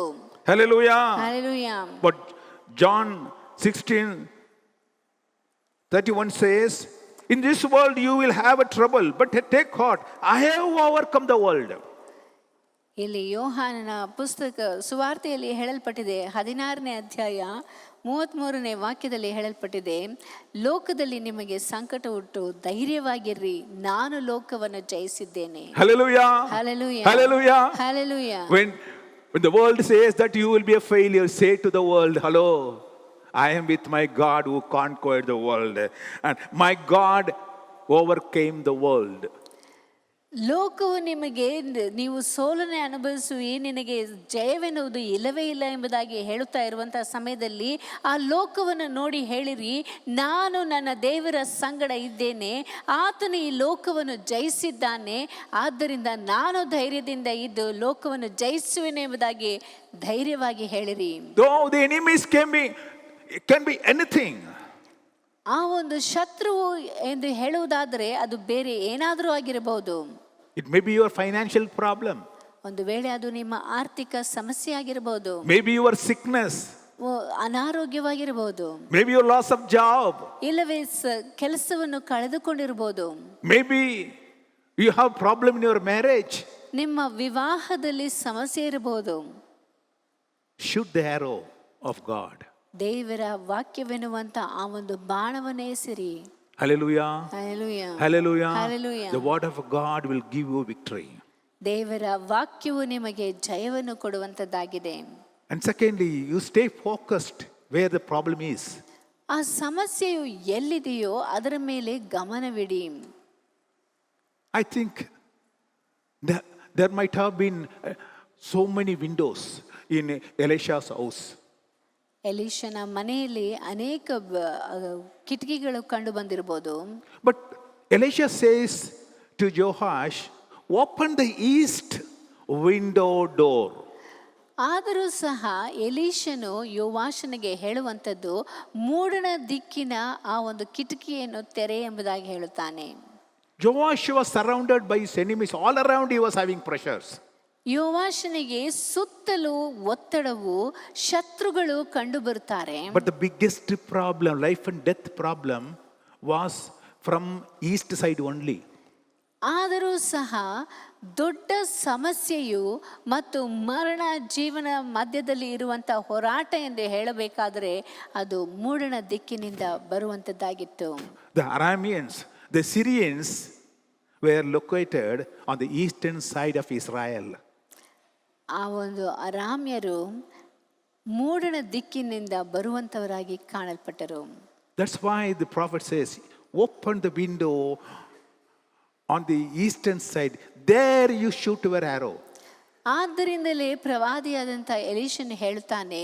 Hallelujah. Hallelujah. But John 16:31 says, in this world you will have a trouble, but take heart, I have overcome the world. ಇಲ್ಲಿ ಯೋಹಾನನ ಪುಸ್ತಕ ಸುವಾರ್ತೆಯಲ್ಲಿ ಹೇಳಲ್ಪಟ್ಟಿದೆ, 16ನೇ ಅಧ್ಯಾಯ 33ನೇ ವಾಕ್ಯದಲ್ಲಿ ಹೇಳಲ್ಪಟ್ಟಿದೆ, ಲೋಕದಲ್ಲಿ ನಿಮಗೆ ಸಂಕಟ ಉಂಟು, ಧೈರ್ಯವಾಗಿರ್ರಿ, ನಾನು ಲೋಕವನ್ನು ಜಯಿಸಿದ್ದೇನೆ. Hallelujah. Hallelujah. Hallelujah. Hallelujah. When the world says that you will be a failure, say to the world, hello, I am with my God who conquered the world, and my God overcame the world. ಲೋಕವು ನಿಮಗೆ ನೀವು ಸೋಲನೆ ಅನುಭವಿಸುವಿ, ನಿನಗೆ ಜಯವೆನ್ನುವುದು ಇಲ್ಲವೇ ಇಲ್ಲ ಎಂಬುದಾಗಿ ಹೇಳುತ್ತಾ ಇರುವಂತಹ ಸಮಯದಲ್ಲಿ ಆ ಲೋಕವನ್ನು ನೋಡಿ ಹೇಳಿರಿ, ನಾನು ನನ್ನ ದೇವರ ಸಂಗಡ ಇದ್ದೇನೆ, ಆತನು ಈ ಲೋಕವನ್ನು ಜಯಿಸಿದ್ದಾನೆ, ಆದ್ದರಿಂದ ನಾನು ಧೈರ್ಯದಿಂದ ಇದ್ದು ಲೋಕವನ್ನು ಜಯಿಸುವೆನು ಎಂಬುದಾಗಿ ಧೈರ್ಯವಾಗಿ ಹೇಳಿರಿ. Though the enemies can be anything. ಆ ಒಂದು ಶತ್ರುವು ಎಂದು ಹೇಳುವುದಾದರೆ ಅದು ಬೇರೆ ಏನಾದರೂ ಆಗಿರಬಹುದು. It may be your financial problem. ಒಂದು ವೇಳೆ ಅದು ನಿಮ್ಮ ಆರ್ಥಿಕ ಸಮಸ್ಯೆ ಆಗಿರಬಹುದು. Maybe your sickness. ಅನಾರೋಗ್ಯವಾಗಿರಬಹುದು. Maybe your loss of job. ಇಲ್ಲವೇ ಕೆಲಸವನ್ನು ಕಳೆದುಕೊಂಡಿರಬಹುದು. Maybe you have problem in your marriage. ನಿಮ್ಮ ವಿವಾಹದಲ್ಲಿ ಸಮಸ್ಯೆ ಇರಬಹುದು. Shoot the arrow of God. ದೇವರ ವಾಕ್ಯವೆನ್ನುವಂತ ಆ ಒಂದು ಬಾಣವನ್ನೇ ಎಸೆರಿ. Hallelujah. Hallelujah. Hallelujah. Hallelujah. The word of God will give you victory. ದೇವರ ವಾಕ್ಯವು ನಿಮಗೆ ಜಯವನ್ನು ಕೊಡುವಂತದ್ದಾಗಿದೆ. And secondly, you stay focused where the problem is. ಆ ಸಮಸ್ಯೆಯು ಎಲ್ಲಿದೆಯೋ ಅದರ ಮೇಲೆ ಗಮನವಿಡಿ. I think there might have been so many windows in Elisha's house. ಎಲೀಷನ ಮನೆಯಲ್ಲಿ ಅನೇಕ ಕಿಟಕಿಗಳು ಕಂಡು ಬಂದಿರಬಹುದು. But Elisha says to Joash, open the east window door. ಆದರೂ ಸಹ ಎಲೀಷನು ಯೋವಾಷನಿಗೆ ಹೇಳುವಂಥದ್ದು ಮೂಡಣ ದಿಕ್ಕಿನ ಆ ಒಂದು ಕಿಟಕಿಯನ್ನು ತೆರೆ ಎಂಬುದಾಗಿ ಹೇಳುತ್ತಾನೆ. Joash was surrounded by his enemies. All around he was having pressures. ಯೋವಾಷನಿಗೆ ಸುತ್ತಲೂ ಒತ್ತಡವು, ಶತ್ರುಗಳು ಕಂಡು ಬರುತ್ತಾರೆ. But the biggest problem, life and death problem, was from east side only. ಆದರೂ ಸಹ ದೊಡ್ಡ ಸಮಸ್ಯೆಯು ಮತ್ತು ಮರಣ ಜೀವನ ಮಧ್ಯದಲ್ಲಿ ಇರುವಂತಹ ಹೋರಾಟ ಎಂದು ಹೇಳಬೇಕಾದರೆ ಅದು ಮೂಡಣ ದಿಕ್ಕಿನಿಂದ ಬರುವಂತದ್ದಾಗಿತ್ತು. The Arameans, the Syrians were located on the eastern side of Israel. ಆ ಒಂದು ಅರಾಮ್ಯರು ಮೂಡಣ ದಿಕ್ಕಿನಿಂದ ಬರುವಂತವರಾಗಿ ಕಾಣಲ್ಪಟ್ಟರು. That's why the prophet says, open the window on the eastern side, there you shoot your arrow. ಆದ್ದರಿಂದಲೇ ಪ್ರವಾದಿಯಾದಂಥ ಎಲೀಷನ್ ಹೇಳ್ತಾನೆ,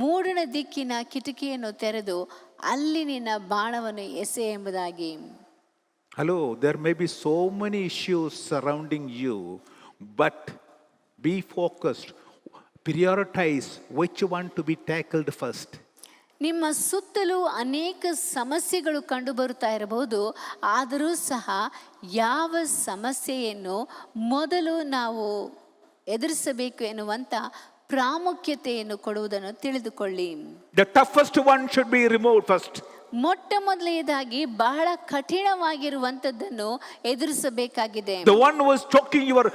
ಮೂಡಣ ದಿಕ್ಕಿನ ಕಿಟಕಿಯನ್ನು ತೆರೆದು ಅಲ್ಲಿ ನಿನ್ನ ಬಾಣವನ್ನು ಎಸೆ ಎಂಬುದಾಗಿ. Hello, there may be so many issues surrounding you, but be focused. Prioritize which one to be tackled first. ನಿಮ್ಮ ಸುತ್ತಲೂ ಅನೇಕ ಸಮಸ್ಯೆಗಳು ಕಂಡು ಬರುತ್ತಾ ಇರಬಹುದು, ಆದರೂ ಸಹ ಯಾವ ಸಮಸ್ಯೆಯನ್ನು ಮೊದಲು ನಾವು ಎದುರಿಸಬೇಕು ಎನ್ನುವಂಥ ಪ್ರಾಮುಖ್ಯತೆಯನ್ನು ಕೊಡುವುದನ್ನು ತಿಳಿದುಕೊಳ್ಳಿ. The toughest one should be removed first. ಮೊಟ್ಟ ಮೊದಲನೇದಾಗಿ ಬಹಳ ಕಠಿಣವಾಗಿರುವಂಥದ್ದನ್ನು ಎದುರಿಸಬೇಕಾಗಿದೆ. The one who is choking your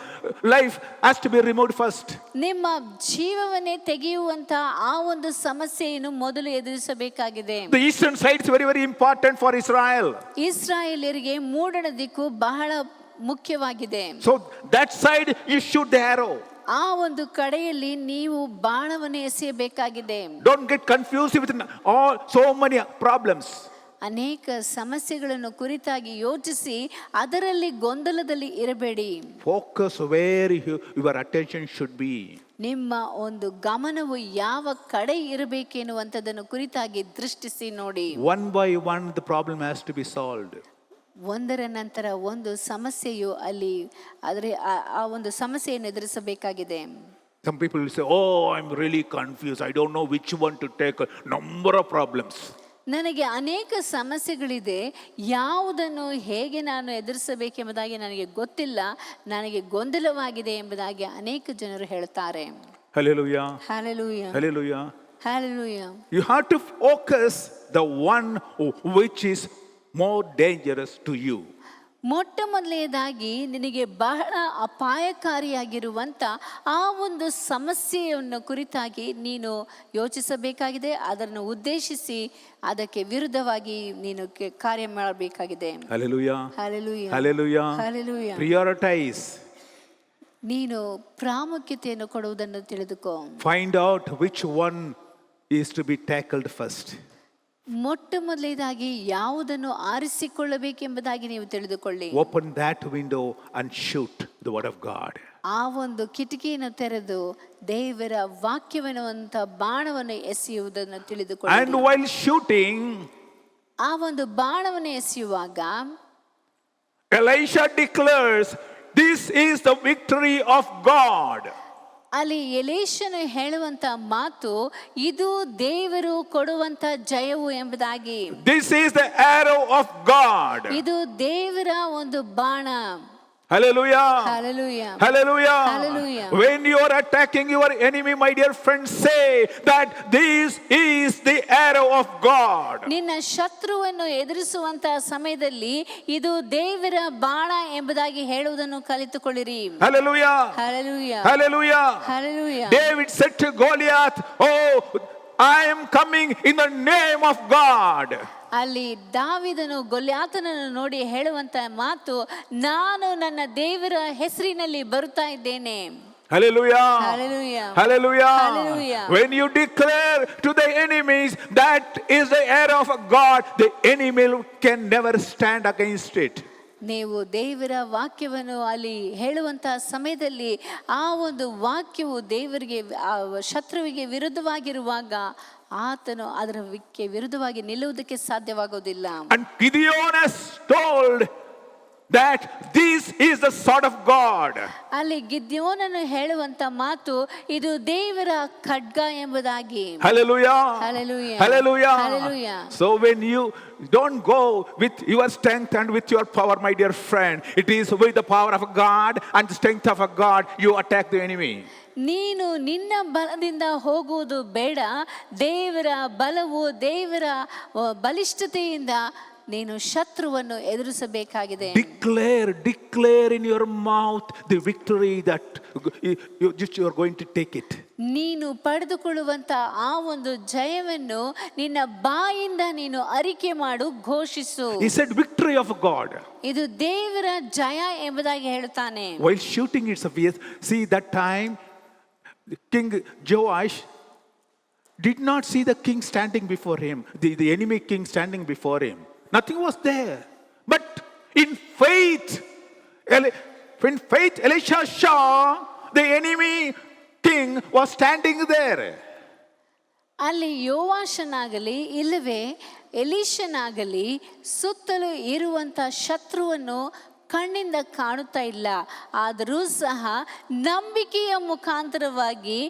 life has to be removed first. ನಿಮ್ಮ ಜೀವವನ್ನೇ ತೆಗೆಯುವಂತ ಆ ಒಂದು ಸಮಸ್ಯೆಯನ್ನು ಮೊದಲು ಎದುರಿಸಬೇಕಾಗಿದೆ. The eastern side is very, very important for Israel. ಇಸ್ರಾಯೇಲರಿಗೆ ಮೂಡಣ ದಿಕ್ಕು ಬಹಳ ಮುಖ್ಯವಾಗಿದೆ. So that side you shoot the arrow. ಆ ಒಂದು ಕಡೆಯಲ್ಲಿ ನೀವು ಬಾಣವನ್ನು ಎಸೆಯಬೇಕಾಗಿದೆ. Don't get confused with all so many problems. ಅನೇಕ ಸಮಸ್ಯೆಗಳನ್ನು ಕುರಿತಾಗಿ ಯೋಚಿಸಿ ಅದರಲ್ಲಿ ಗೊಂದಲದಲ್ಲಿ ಇರಬೇಡಿ. Focus where your attention should be. ನಿಮ್ಮ ಒಂದು ಗಮನವು ಯಾವ ಕಡೆ ಇರಬೇಕೆನ್ನುವಂಥದ್ದನ್ನು ಕುರಿತಾಗಿ ದೃಷ್ಟಿಸಿ ನೋಡಿ. One by one the problem has to be solved. ಒಂದರ ನಂತರ ಒಂದು ಸಮಸ್ಯೆಯು ಅಲ್ಲಿ ಆದರೆ ಆ ಒಂದು ಸಮಸ್ಯೆಯನ್ನು ಎದುರಿಸಬೇಕಾಗಿದೆ. Some people will say, oh, I'm really confused. I don't know which one to take. Number of problems. ನನಗೆ ಅನೇಕ ಸಮಸ್ಯೆಗಳಿದೆ, ಯಾವುದನ್ನು ಹೇಗೆ ನಾನು ಎದುರಿಸಬೇಕೆಂಬುದಾಗಿ ನನಗೆ ಗೊತ್ತಿಲ್ಲ, ನನಗೆ ಗೊಂದಲವಾಗಿದೆ ಎಂಬುದಾಗಿ ಅನೇಕ ಜನರು ಹೇಳ್ತಾರೆ. Hallelujah. Hallelujah. Hallelujah. Hallelujah. You have to focus the one which is more dangerous to you. ಮೊಟ್ಟ ಮೊದಲನೇದಾಗಿ ನಿನಗೆ ಬಹಳ ಅಪಾಯಕಾರಿಯಾಗಿರುವಂಥ ಆ ಒಂದು ಸಮಸ್ಯೆಯನ್ನು ಕುರಿತಾಗಿ ನೀನು ಯೋಚಿಸಬೇಕಾಗಿದೆ. ಅದನ್ನು ಉದ್ದೇಶಿಸಿ ಅದಕ್ಕೆ ವಿರುದ್ಧವಾಗಿ ನೀನು ಕಾರ್ಯ ಮಾಡಬೇಕಾಗಿದೆ. Hallelujah. Hallelujah. Hallelujah. Hallelujah. Prioritize. ನೀನು ಪ್ರಾಮುಖ್ಯತೆಯನ್ನು ಕೊಡುವುದನ್ನು ತಿಳಿದುಕೋ. Find out which one is to be tackled first. ಮೊಟ್ಟ ಮೊದಲನೇದಾಗಿ ಯಾವುದನ್ನು ಆರಿಸಿಕೊಳ್ಳಬೇಕೆಂಬುದಾಗಿ ನೀವು ತಿಳಿದುಕೊಳ್ಳಿ. Open that window and shoot the word of God. ಆ ಒಂದು ಕಿಟಕಿಯನ್ನು ತೆರೆದು ದೇವರ ವಾಕ್ಯವೆನ್ನುವಂತ ಬಾಣವನ್ನು ಎಸೆಯುವುದನ್ನು ತಿಳಿದುಕೊಳ್ಳಿ. And while shooting, ಆ ಒಂದು ಬಾಣವನ್ನು ಎಸೆಯುವಾಗ Elisha declares, this is the victory of God. ಅಲ್ಲಿ ಎಲೀಷನು ಹೇಳುವಂತ ಮಾತು, ಇದು ದೇವರು ಕೊಡುವಂತ ಜಯವು ಎಂಬುದಾಗಿ. This is the arrow of God. ಇದು ದೇವರ ಒಂದು ಬಾಣ. Hallelujah. Hallelujah. Hallelujah. Hallelujah. When you are attacking your enemy, my dear friends, say that this is the arrow of God. ನಿನ್ನ ಶತ್ರುವನ್ನು ಎದುರಿಸುವಂತ ಸಮಯದಲ್ಲಿ ಇದು ದೇವರ ಬಾಣ ಎಂಬುದಾಗಿ ಹೇಳುವುದನ್ನು ಕಲಿತುಕೊಳ್ಳಿರಿ. Hallelujah. Hallelujah. Hallelujah. Hallelujah. David said to Goliath, oh, I am coming in the name of God. ಅಲ್ಲಿ ದಾವೀದನು ಗೊಲ್ಯಾತನನ್ನು ನೋಡಿ ಹೇಳುವಂತ ಮಾತು, ನಾನು ನನ್ನ ದೇವರ ಹೆಸರಿನಲ್ಲಿ ಬರುತ್ತಾ ಇದ್ದೇನೆ. Hallelujah. Hallelujah. Hallelujah. Hallelujah. When you declare to the enemies that is the arrow of God, the enemy can never stand against it. ನೀವು ದೇವರ ವಾಕ್ಯವನ್ನು ಅಲ್ಲಿ ಹೇಳುವಂತ ಸಮಯದಲ್ಲಿ ಆ ಒಂದು ವಾಕ್ಯವು ದೇವರಿಗೆ ಶತ್ರುವಿಗೆ ವಿರುದ್ಧವಾಗಿರುವಾಗ ಆತನು ಅದರ ವಿರುದ್ಧವಾಗಿ ನಿಲ್ಲುವುದಕ್ಕೆ ಸಾಧ್ಯವಾಗುವುದಿಲ್ಲ. And Gideon has told that this is the sword of God. ಅಲ್ಲಿ ಗಿದ್ಯೋನನು ಹೇಳುವಂತ ಮಾತು, ಇದು ದೇವರ ಖಡ್ಗ ಎಂಬುದಾಗಿ. Hallelujah. Hallelujah. Hallelujah. Hallelujah. So when you don't go with your strength and with your power, my dear friend, it is with the power of God and the strength of God you attack the enemy. ನೀನು ನಿನ್ನ ಬಲದಿಂದ ಹೋಗುವುದು ಬೇಡ, ದೇವರ ಬಲವು ದೇವರ ಬಲಿಷ್ಠತೆಯಿಂದ ನೀನು ಶತ್ರುವನ್ನು ಎದುರಿಸಬೇಕಾಗಿದೆ. Declare in your mouth the victory that you are going to take it. ನೀನು ಪಡೆದುಕೊಳ್ಳುವಂತ ಆ ಒಂದು ಜಯವನ್ನು ನಿನ್ನ ಬಾಯಿಂದ ನೀನು ಅರಿಕೆ ಮಾಡು, ಘೋಷಿಸು. He said victory of God. ಇದು ದೇವರ ಜಯ ಎಂಬುದಾಗಿ ಹೇಳುತ್ತಾನೆ. While shooting it's obvious. See that time King Joash did not see the king standing before him, the enemy king standing before him. Nothing was there. But in faith, Elisha saw the enemy king was standing there. ಅಲ್ಲಿ ಯೋವಾಷನಾಗಲಿ ಇಲ್ಲವೇ ಎಲೀಷನಾಗಲಿ ಸುತ್ತಲೂ ಇರುವಂತ ಶತ್ರುವನ್ನು ಕಣ್ಣಿಂದ ಕಾಣುತ್ತಾ ಇಲ್ಲ, ಆದರೂ ಸಹ ನಂಬಿಕೆಯ ಮುಖಾಂತರವಾಗಿ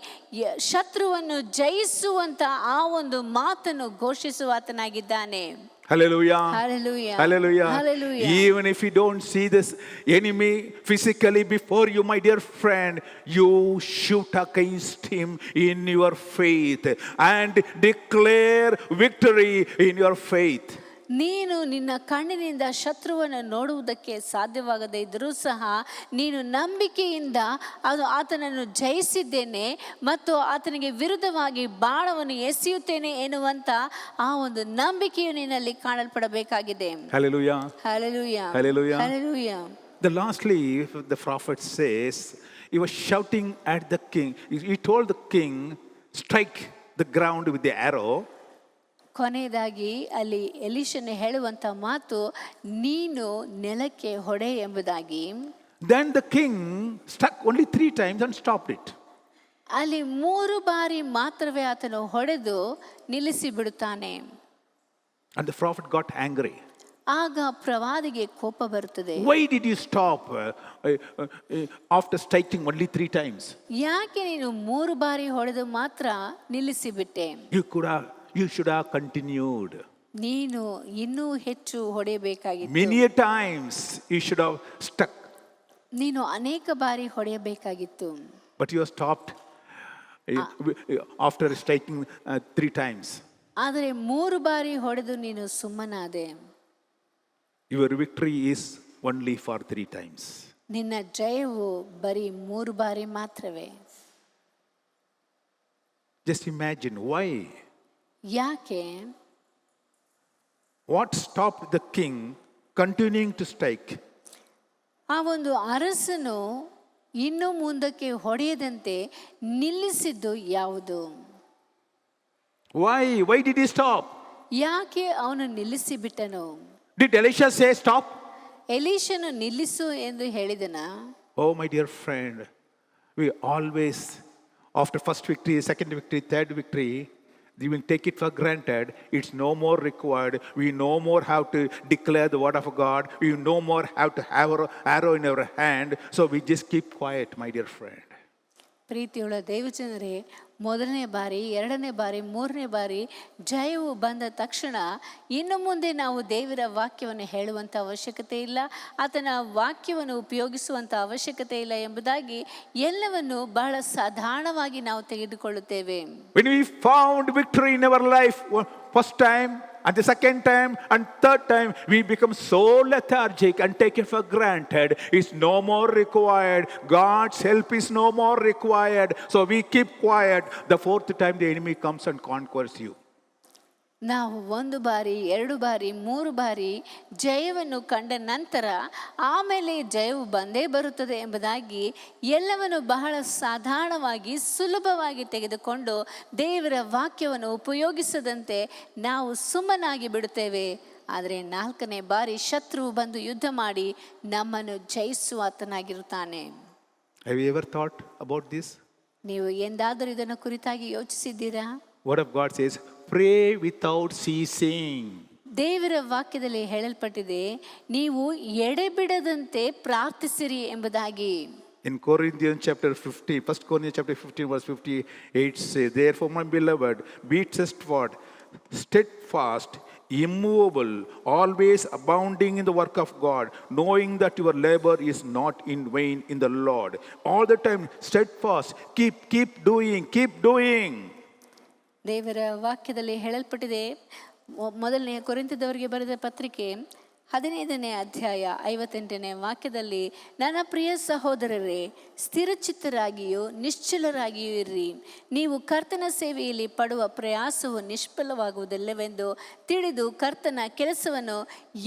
ಶತ್ರುವನ್ನು ಜಯಿಸುವಂತ ಆ ಒಂದು ಮಾತನ್ನು ಘೋಷಿಸುವ ಆತನಾಗಿದ್ದಾನೆ. Hallelujah. Hallelujah. Hallelujah. Hallelujah. Even if you don't see this enemy physically before you, my dear friend, you shoot against him in your faith and declare victory in your faith. ನೀನು ನಿನ್ನ ಕಣ್ಣಿನಿಂದ ಶತ್ರುವನ್ನು ನೋಡುವುದಕ್ಕೆ ಸಾಧ್ಯವಾಗದೇ ಇದ್ದರೂ ಸಹ ನೀನು ನಂಬಿಕೆಯಿಂದ ಆತನನ್ನು ಜಯಿಸಿದ್ದೇನೆ ಮತ್ತು ಆತನಿಗೆ ವಿರುದ್ಧವಾಗಿ ಬಾಣವನ್ನು ಎಸೆಯುತ್ತೇನೆ ಎನ್ನುವಂತ ಆ ಒಂದು ನಂಬಿಕೆಯು ನಿನ್ನಲ್ಲಿ ಕಾಣಲ್ಪಡಬೇಕಾಗಿದೆ. Hallelujah. Hallelujah. Hallelujah. Hallelujah. The lastly, the prophet says, he was shouting at the king. He told the king, strike the ground with the arrow. ಕೊನೆಯದಾಗಿ ಅಲ್ಲಿ ಎಲೀಷನು ಹೇಳುವಂತ ಮಾತು, ನೀನು ನೆಲಕ್ಕೆ ಹೊಡೆ ಎಂಬುದಾಗಿ. Then the king struck only 3 times and stopped it. ಅಲ್ಲಿ 3 ಬಾರಿ ಮಾತ್ರವೇ ಆತನು ಹೊಡೆದು ನಿಲ್ಲಿಸಿ ಬಿಡುತ್ತಾನೆ. And the prophet got angry. ಆಗ ಪ್ರವಾದಿಗೆ ಕೋಪ ಬರುತ್ತದೆ. Why did you stop after striking only 3 times? ಯಾಕೆ ನೀನು 3 ಬಾರಿ ಹೊಡೆದು ಮಾತ್ರ ನಿಲ್ಲಿಸಿ ಬಿಟ್ಟೆ? You should have continued. ನೀನು ಇನ್ನೂ ಹೆಚ್ಚು ಹೊಡೆಯಬೇಕಾಗಿತ್ತು. Many a times you should have struck. ನೀನು ಅನೇಕ ಬಾರಿ ಹೊಡೆಯಬೇಕಾಗಿತ್ತು. But you have stopped after striking 3 times. ಆದರೆ 3 ಬಾರಿ ಹೊಡೆದು ನೀನು ಸುಮ್ಮನಾದೆ. Your victory is only for 3 times. ನಿನ್ನ ಜಯವು ಬರೀ 3 ಬಾರಿ ಮಾತ್ರವೇ. Just imagine why. ಯಾಕೆ? What stopped the king continuing to strike? ಆ ಒಂದು ಅರಸನು ಇನ್ನು ಮುಂದಕ್ಕೆ ಹೊಡೆಯದಂತೆ ನಿಲ್ಲಿಸಿದ್ದು ಯಾವುದು? Why did he stop? ಯಾಕೆ ಅವನು ನಿಲ್ಲಿಸಿ ಬಿಟ್ಟನು? Did Elisha say stop? ಎಲೀಷನು ನಿಲ್ಲಿಸು ಎಂದು ಹೇಳಿದನ? Oh my dear friend, we always after first victory, second victory, third victory, we will take it for granted. It's no more required. We no more have to declare the word of God. We no more have to have an arrow in our hand. So we just keep quiet, my dear friend. ಪ್ರೀತಿಯುಳ್ಳ ದೇವಜನರೇ, ಮೊದಲನೇ ಬಾರಿ, ಎರಡನೇ ಬಾರಿ, ಮೂರನೇ ಬಾರಿ ಜಯವು ಬಂದ ತಕ್ಷಣ ಇನ್ನು ಮುಂದೆ ನಾವು ದೇವರ ವಾಕ್ಯವನ್ನು ಹೇಳುವಂಥ ಅವಶ್ಯಕತೆ ಇಲ್ಲ, ಆತನ ವಾಕ್ಯವನ್ನು ಉಪಯೋಗಿಸುವಂಥ ಅವಶ್ಯಕತೆ ಇಲ್ಲ ಎಂಬುದಾಗಿ ಎಲ್ಲವನ್ನು ಬಹಳ ಸಾಧಾರಣವಾಗಿ ನಾವು ತೆಗೆದುಕೊಳ್ಳುತ್ತೇವೆ. When we found victory in our life, first time and the second time and third time, we become so lethargic and take it for granted. It's no more required. God's help is no more required. So we keep quiet. The fourth time the enemy comes and conquers you. ನಾವು 1 ಬಾರಿ, 2 ಬಾರಿ, 3 ಬಾರಿ ಜಯವನ್ನು ಕಂಡ ನಂತರ ಆಮೇಲೆ ಜಯವು ಬಂದೇ ಬರುತ್ತದೆ ಎಂಬುದಾಗಿ ಎಲ್ಲವನ್ನು ಬಹಳ ಸಾಧಾರಣವಾಗಿ ಸುಲಭವಾಗಿ ತೆಗೆದುಕೊಂಡು ದೇವರ ವಾಕ್ಯವನ್ನು ಉಪಯೋಗಿಸದಂತೆ ನಾವು ಸುಮ್ಮನಾಗಿ ಬಿಡುತ್ತೇವೆ. ಆದರೆ 4ನೇ ಬಾರಿ ಶತ್ರುವು ಬಂದು ಯುದ್ಧ ಮಾಡಿ ನಮ್ಮನ್ನು ಜಯಿಸುವ ಆತನಾಗಿರುತ್ತಾನೆ. Have you ever thought about this? ನೀವು ಎಂದಾದರೂ ಇದನ್ನು ಕುರಿತಾಗಿ ಯೋಚಿಸಿದ್ದೀರಾ? Word of God says, pray without ceasing. ದೇವರ ವಾಕ್ಯದಲ್ಲಿ ಹೇಳಲ್ಪಟ್ಟಿದೆ, ನೀವು ಎಡೆಬಿಡದಂತೆ ಪ್ರಾರ್ಥಿಸಿರಿ ಎಂಬುದಾಗಿ. In Corinthians chapter 15, 1 Corinthians chapter 15 verse 58 says, therefore my beloved, be steadfast, immovable, always abounding in the work of God, knowing that your labor is not in vain in the Lord. All the time steadfast, keep doing. ದೇವರ ವಾಕ್ಯದಲ್ಲಿ ಹೇಳಲ್ಪಟ್ಟಿದೆ, ಮೊದಲನೆಯ ಕೊರಿಂಥದವರಿಗೆ ಬರೆದ ಪತ್ರಿಕೆ 15ನೇ ಅಧ್ಯಾಯ 58ನೇ ವಾಕ್ಯದಲ್ಲಿ, ನನ್ನ ಪ್ರಿಯ ಸಹೋದರರೇ, ಸ್ಥಿರಚಿತ್ತರಾಗಿಯೂ ನಿಶ್ಚಲರಾಗಿಯೂ ಇರ್ರಿ. ನೀವು ಕರ್ತನ ಸೇವೆಯಲ್ಲಿ ಪಡುವ ಪ್ರಯಾಸವು ನಿಷ್ಫಲವಾಗುವುದಿಲ್ಲವೆಂದು ತಿಳಿದು ಕರ್ತನ ಕೆಲಸವನ್ನು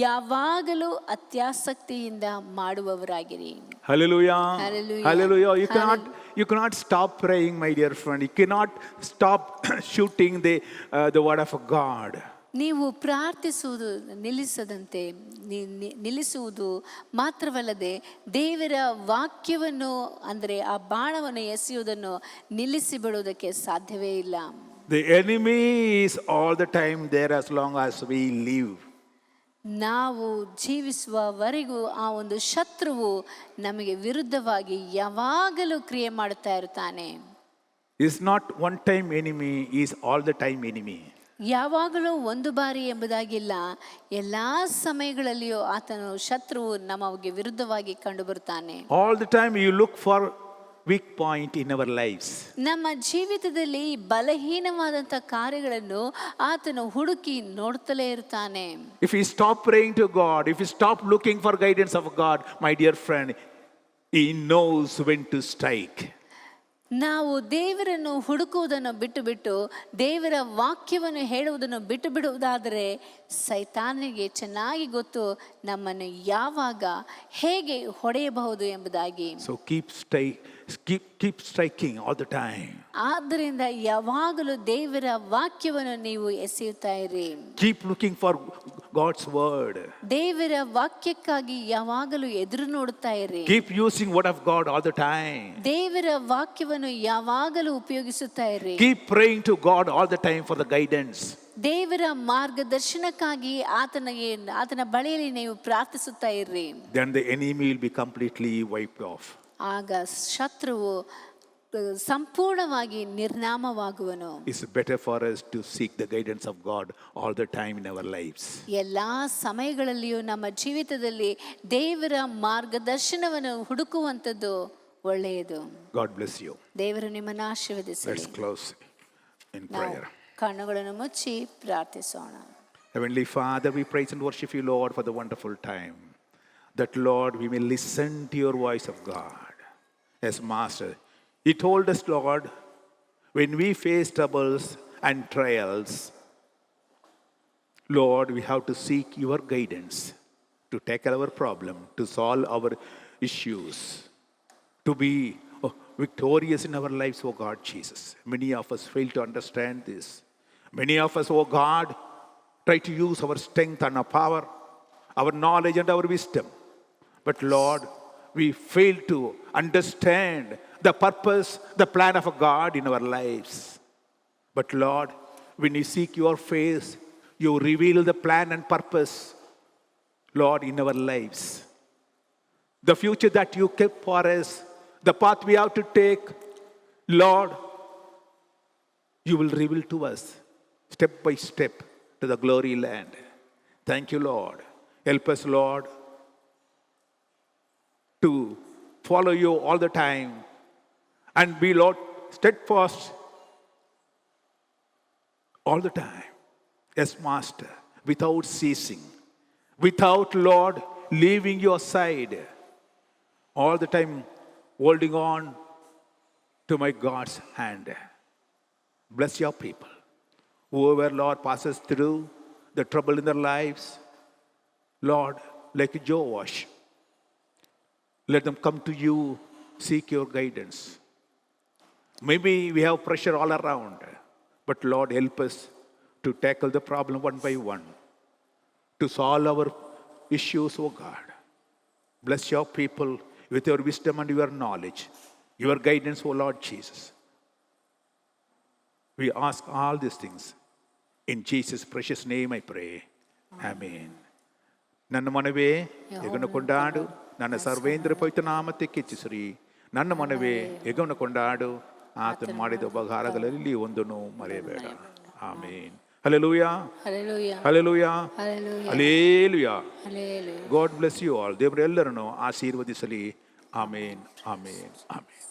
ಯಾವಾಗಲೂ ಅತ್ಯಾಸಕ್ತಿಯಿಂದ ಮಾಡುವವರಾಗಿರಿ. Hallelujah. Hallelujah. Hallelujah. You cannot stop praying, my dear friend. You cannot stop shooting the word of God. ನೀವು ಪ್ರಾರ್ಥಿಸುವುದು ನಿಲ್ಲಿಸುವುದು ಮಾತ್ರವಲ್ಲದೆ ದೇವರ ವಾಕ್ಯವನ್ನು ಅಂದರೆ ಆ ಬಾಣವನ್ನು ಎಸೆಯುವುದನ್ನು ನಿಲ್ಲಿಸಿ ಬಿಡುವುದಕ್ಕೆ ಸಾಧ್ಯವೇ ಇಲ್ಲ. The enemy is all the time there as long as we live. ನಾವು ಜೀವಿಸುವವರೆಗೂ ಆ ಒಂದು ಶತ್ರುವು ನಮಗೆ ವಿರುದ್ಧವಾಗಿ ಯಾವಾಗಲೂ ಕ್ರಿಯೆ ಮಾಡುತ್ತಾ ಇರ್ತಾನೆ. Is not one time enemy, is all the time enemy. ಯಾವಾಗಲೂ ಒಂದು ಬಾರಿ ಎಂಬುದಾಗಿಲ್ಲ, ಎಲ್ಲ ಸಮಯಗಳಲ್ಲಿಯೂ ಆತನು ಶತ್ರುವು ನಮಗೆ ವಿರುದ್ಧವಾಗಿ ಕಂಡು ಬರುತ್ತಾನೆ. All the time you look for weak point in our lives. ನಮ್ಮ ಜೀವಿತದಲ್ಲಿ ಬಲಹೀನವಾದಂಥ ಕಾರ್ಯಗಳನ್ನು ಆತನು ಹುಡುಕಿ ನೋಡ್ತಲೇ ಇರ್ತಾನೆ. If we stop praying to God, if we stop looking for guidance of God, my dear friend, He knows when to strike. ನಾವು ದೇವರನ್ನು ಹುಡುಕುವುದನ್ನು ಬಿಟ್ಟು ದೇವರ ವಾಕ್ಯವನ್ನು ಹೇಳುವುದನ್ನು ಬಿಡುವುದಾದರೆ ಸೈತಾನನಿಗೆ ಚೆನ್ನಾಗಿ ಗೊತ್ತು ನಮ್ಮನ್ನು ಯಾವಾಗ ಹೇಗೆ ಹೊಡೆಯಬಹುದು ಎಂಬುದಾಗಿ. So keep striking all the time. ಆದ್ದರಿಂದ ಯಾವಾಗಲೂ ದೇವರ ವಾಕ್ಯವನ್ನು ನೀವು ಎಸೆಯುತ್ತಾ ಇರಿ. Keep looking for God's word. ದೇವರ ವಾಕ್ಯಕ್ಕಾಗಿ ಯಾವಾಗಲೂ ಎದುರು ನೋಡುತ್ತಾ ಇರಿ. Keep using word of God all the time. ದೇವರ ವಾಕ್ಯವನ್ನು ಯಾವಾಗಲೂ ಉಪಯೋಗಿಸುತ್ತಾ ಇರಿ. Keep praying to God all the time for the guidance. ದೇವರ ಮಾರ್ಗದರ್ಶನಕ್ಕಾಗಿ ಆತನ ಬಳಿಯಲ್ಲಿ ನೀವು ಪ್ರಾರ್ಥಿಸುತ್ತಾ ಇರ್ರಿ. Then the enemy will be completely wiped off. ಆಗ ಶತ್ರುವು ಸಂಪೂರ್ಣವಾಗಿ ನಿರ್ನಾಮವಾಗುವನು. It's better for us to seek the guidance of God all the time in our lives. ಎಲ್ಲಾ ಸಮಯಗಳಲ್ಲಿಯೂ ನಮ್ಮ ಜೀವಿತದಲ್ಲಿ ದೇವರ ಮಾರ್ಗದರ್ಶನವನ್ನು ಹುಡುಕುವಂಥದ್ದು ಒಳ್ಳೆಯದು. God bless you. ದೇವರು ನಿಮ್ಮನ್ನು ಆಶೀರ್ವದಿಸಲಿ. Let's close in prayer. ಕಣ್ಣುಗಳನ್ನು ಮುಚ್ಚಿ ಪ್ರಾರ್ಥಿಸೋಣ. Heavenly Father, we praise and worship you, Lord, for the wonderful time that, Lord, we may listen to your voice of God as Master. He told us, Lord, when we face troubles and trials, Lord, we have to seek your guidance to tackle our problem, to solve our issues, to be victorious in our lives, oh God, Jesus. Many of us fail to understand this. Many of us, oh God, try to use our strength and our power, our knowledge and our wisdom. But Lord, we fail to understand the purpose, the plan of God in our lives. But Lord, when we seek your face, you reveal the plan and purpose, Lord, in our lives. The future that you kept for us, the path we have to take, Lord, you will reveal to us step by step to the glory land. Thank you, Lord. Help us, Lord, to follow you all the time and be, Lord, steadfast all the time. Yes, Master, without ceasing, without, Lord, leaving your side, all the time holding on to my God's hand. Bless your people. Whoever, Lord, passes through the trouble in their lives, Lord, like Joash, let them come to you, seek your guidance. Maybe we have pressure all around, but Lord, help us to tackle the problem one by one, to solve our issues, oh God. Bless your people with your wisdom and your knowledge, your guidance, oh Lord Jesus. We ask all these things. In Jesus' precious name I pray. Amen. ನನ್ನ ಮನವೇ ಯೆಹೋವನ ಕೊಂಡಾಡು, ನನ್ನ ಸರ್ವೇಂದ್ರ ಪವಿತ್ರ ನಾಮಕ್ಕೆ ಸ್ತುತಿಸಿರಿ. ನನ್ನ ಮನವೇ ಯೆಹೋವನ ಕೊಂಡಾಡು, ಆತನು ಮಾಡಿದ ಉಪಕಾರಗಳಲ್ಲಿ ಒಂದನ್ನು ಮರೆಯಬೇಡ. Amen. Hallelujah. Hallelujah. Hallelujah. Hallelujah. Hallelujah. Hallelujah. God bless you all. ದೇವರು ಎಲ್ಲರನ್ನು ಆಶೀರ್ವದಿಸಲಿ. ಆಮೆನ್. ಆಮೆನ್. ಆಮೆನ್.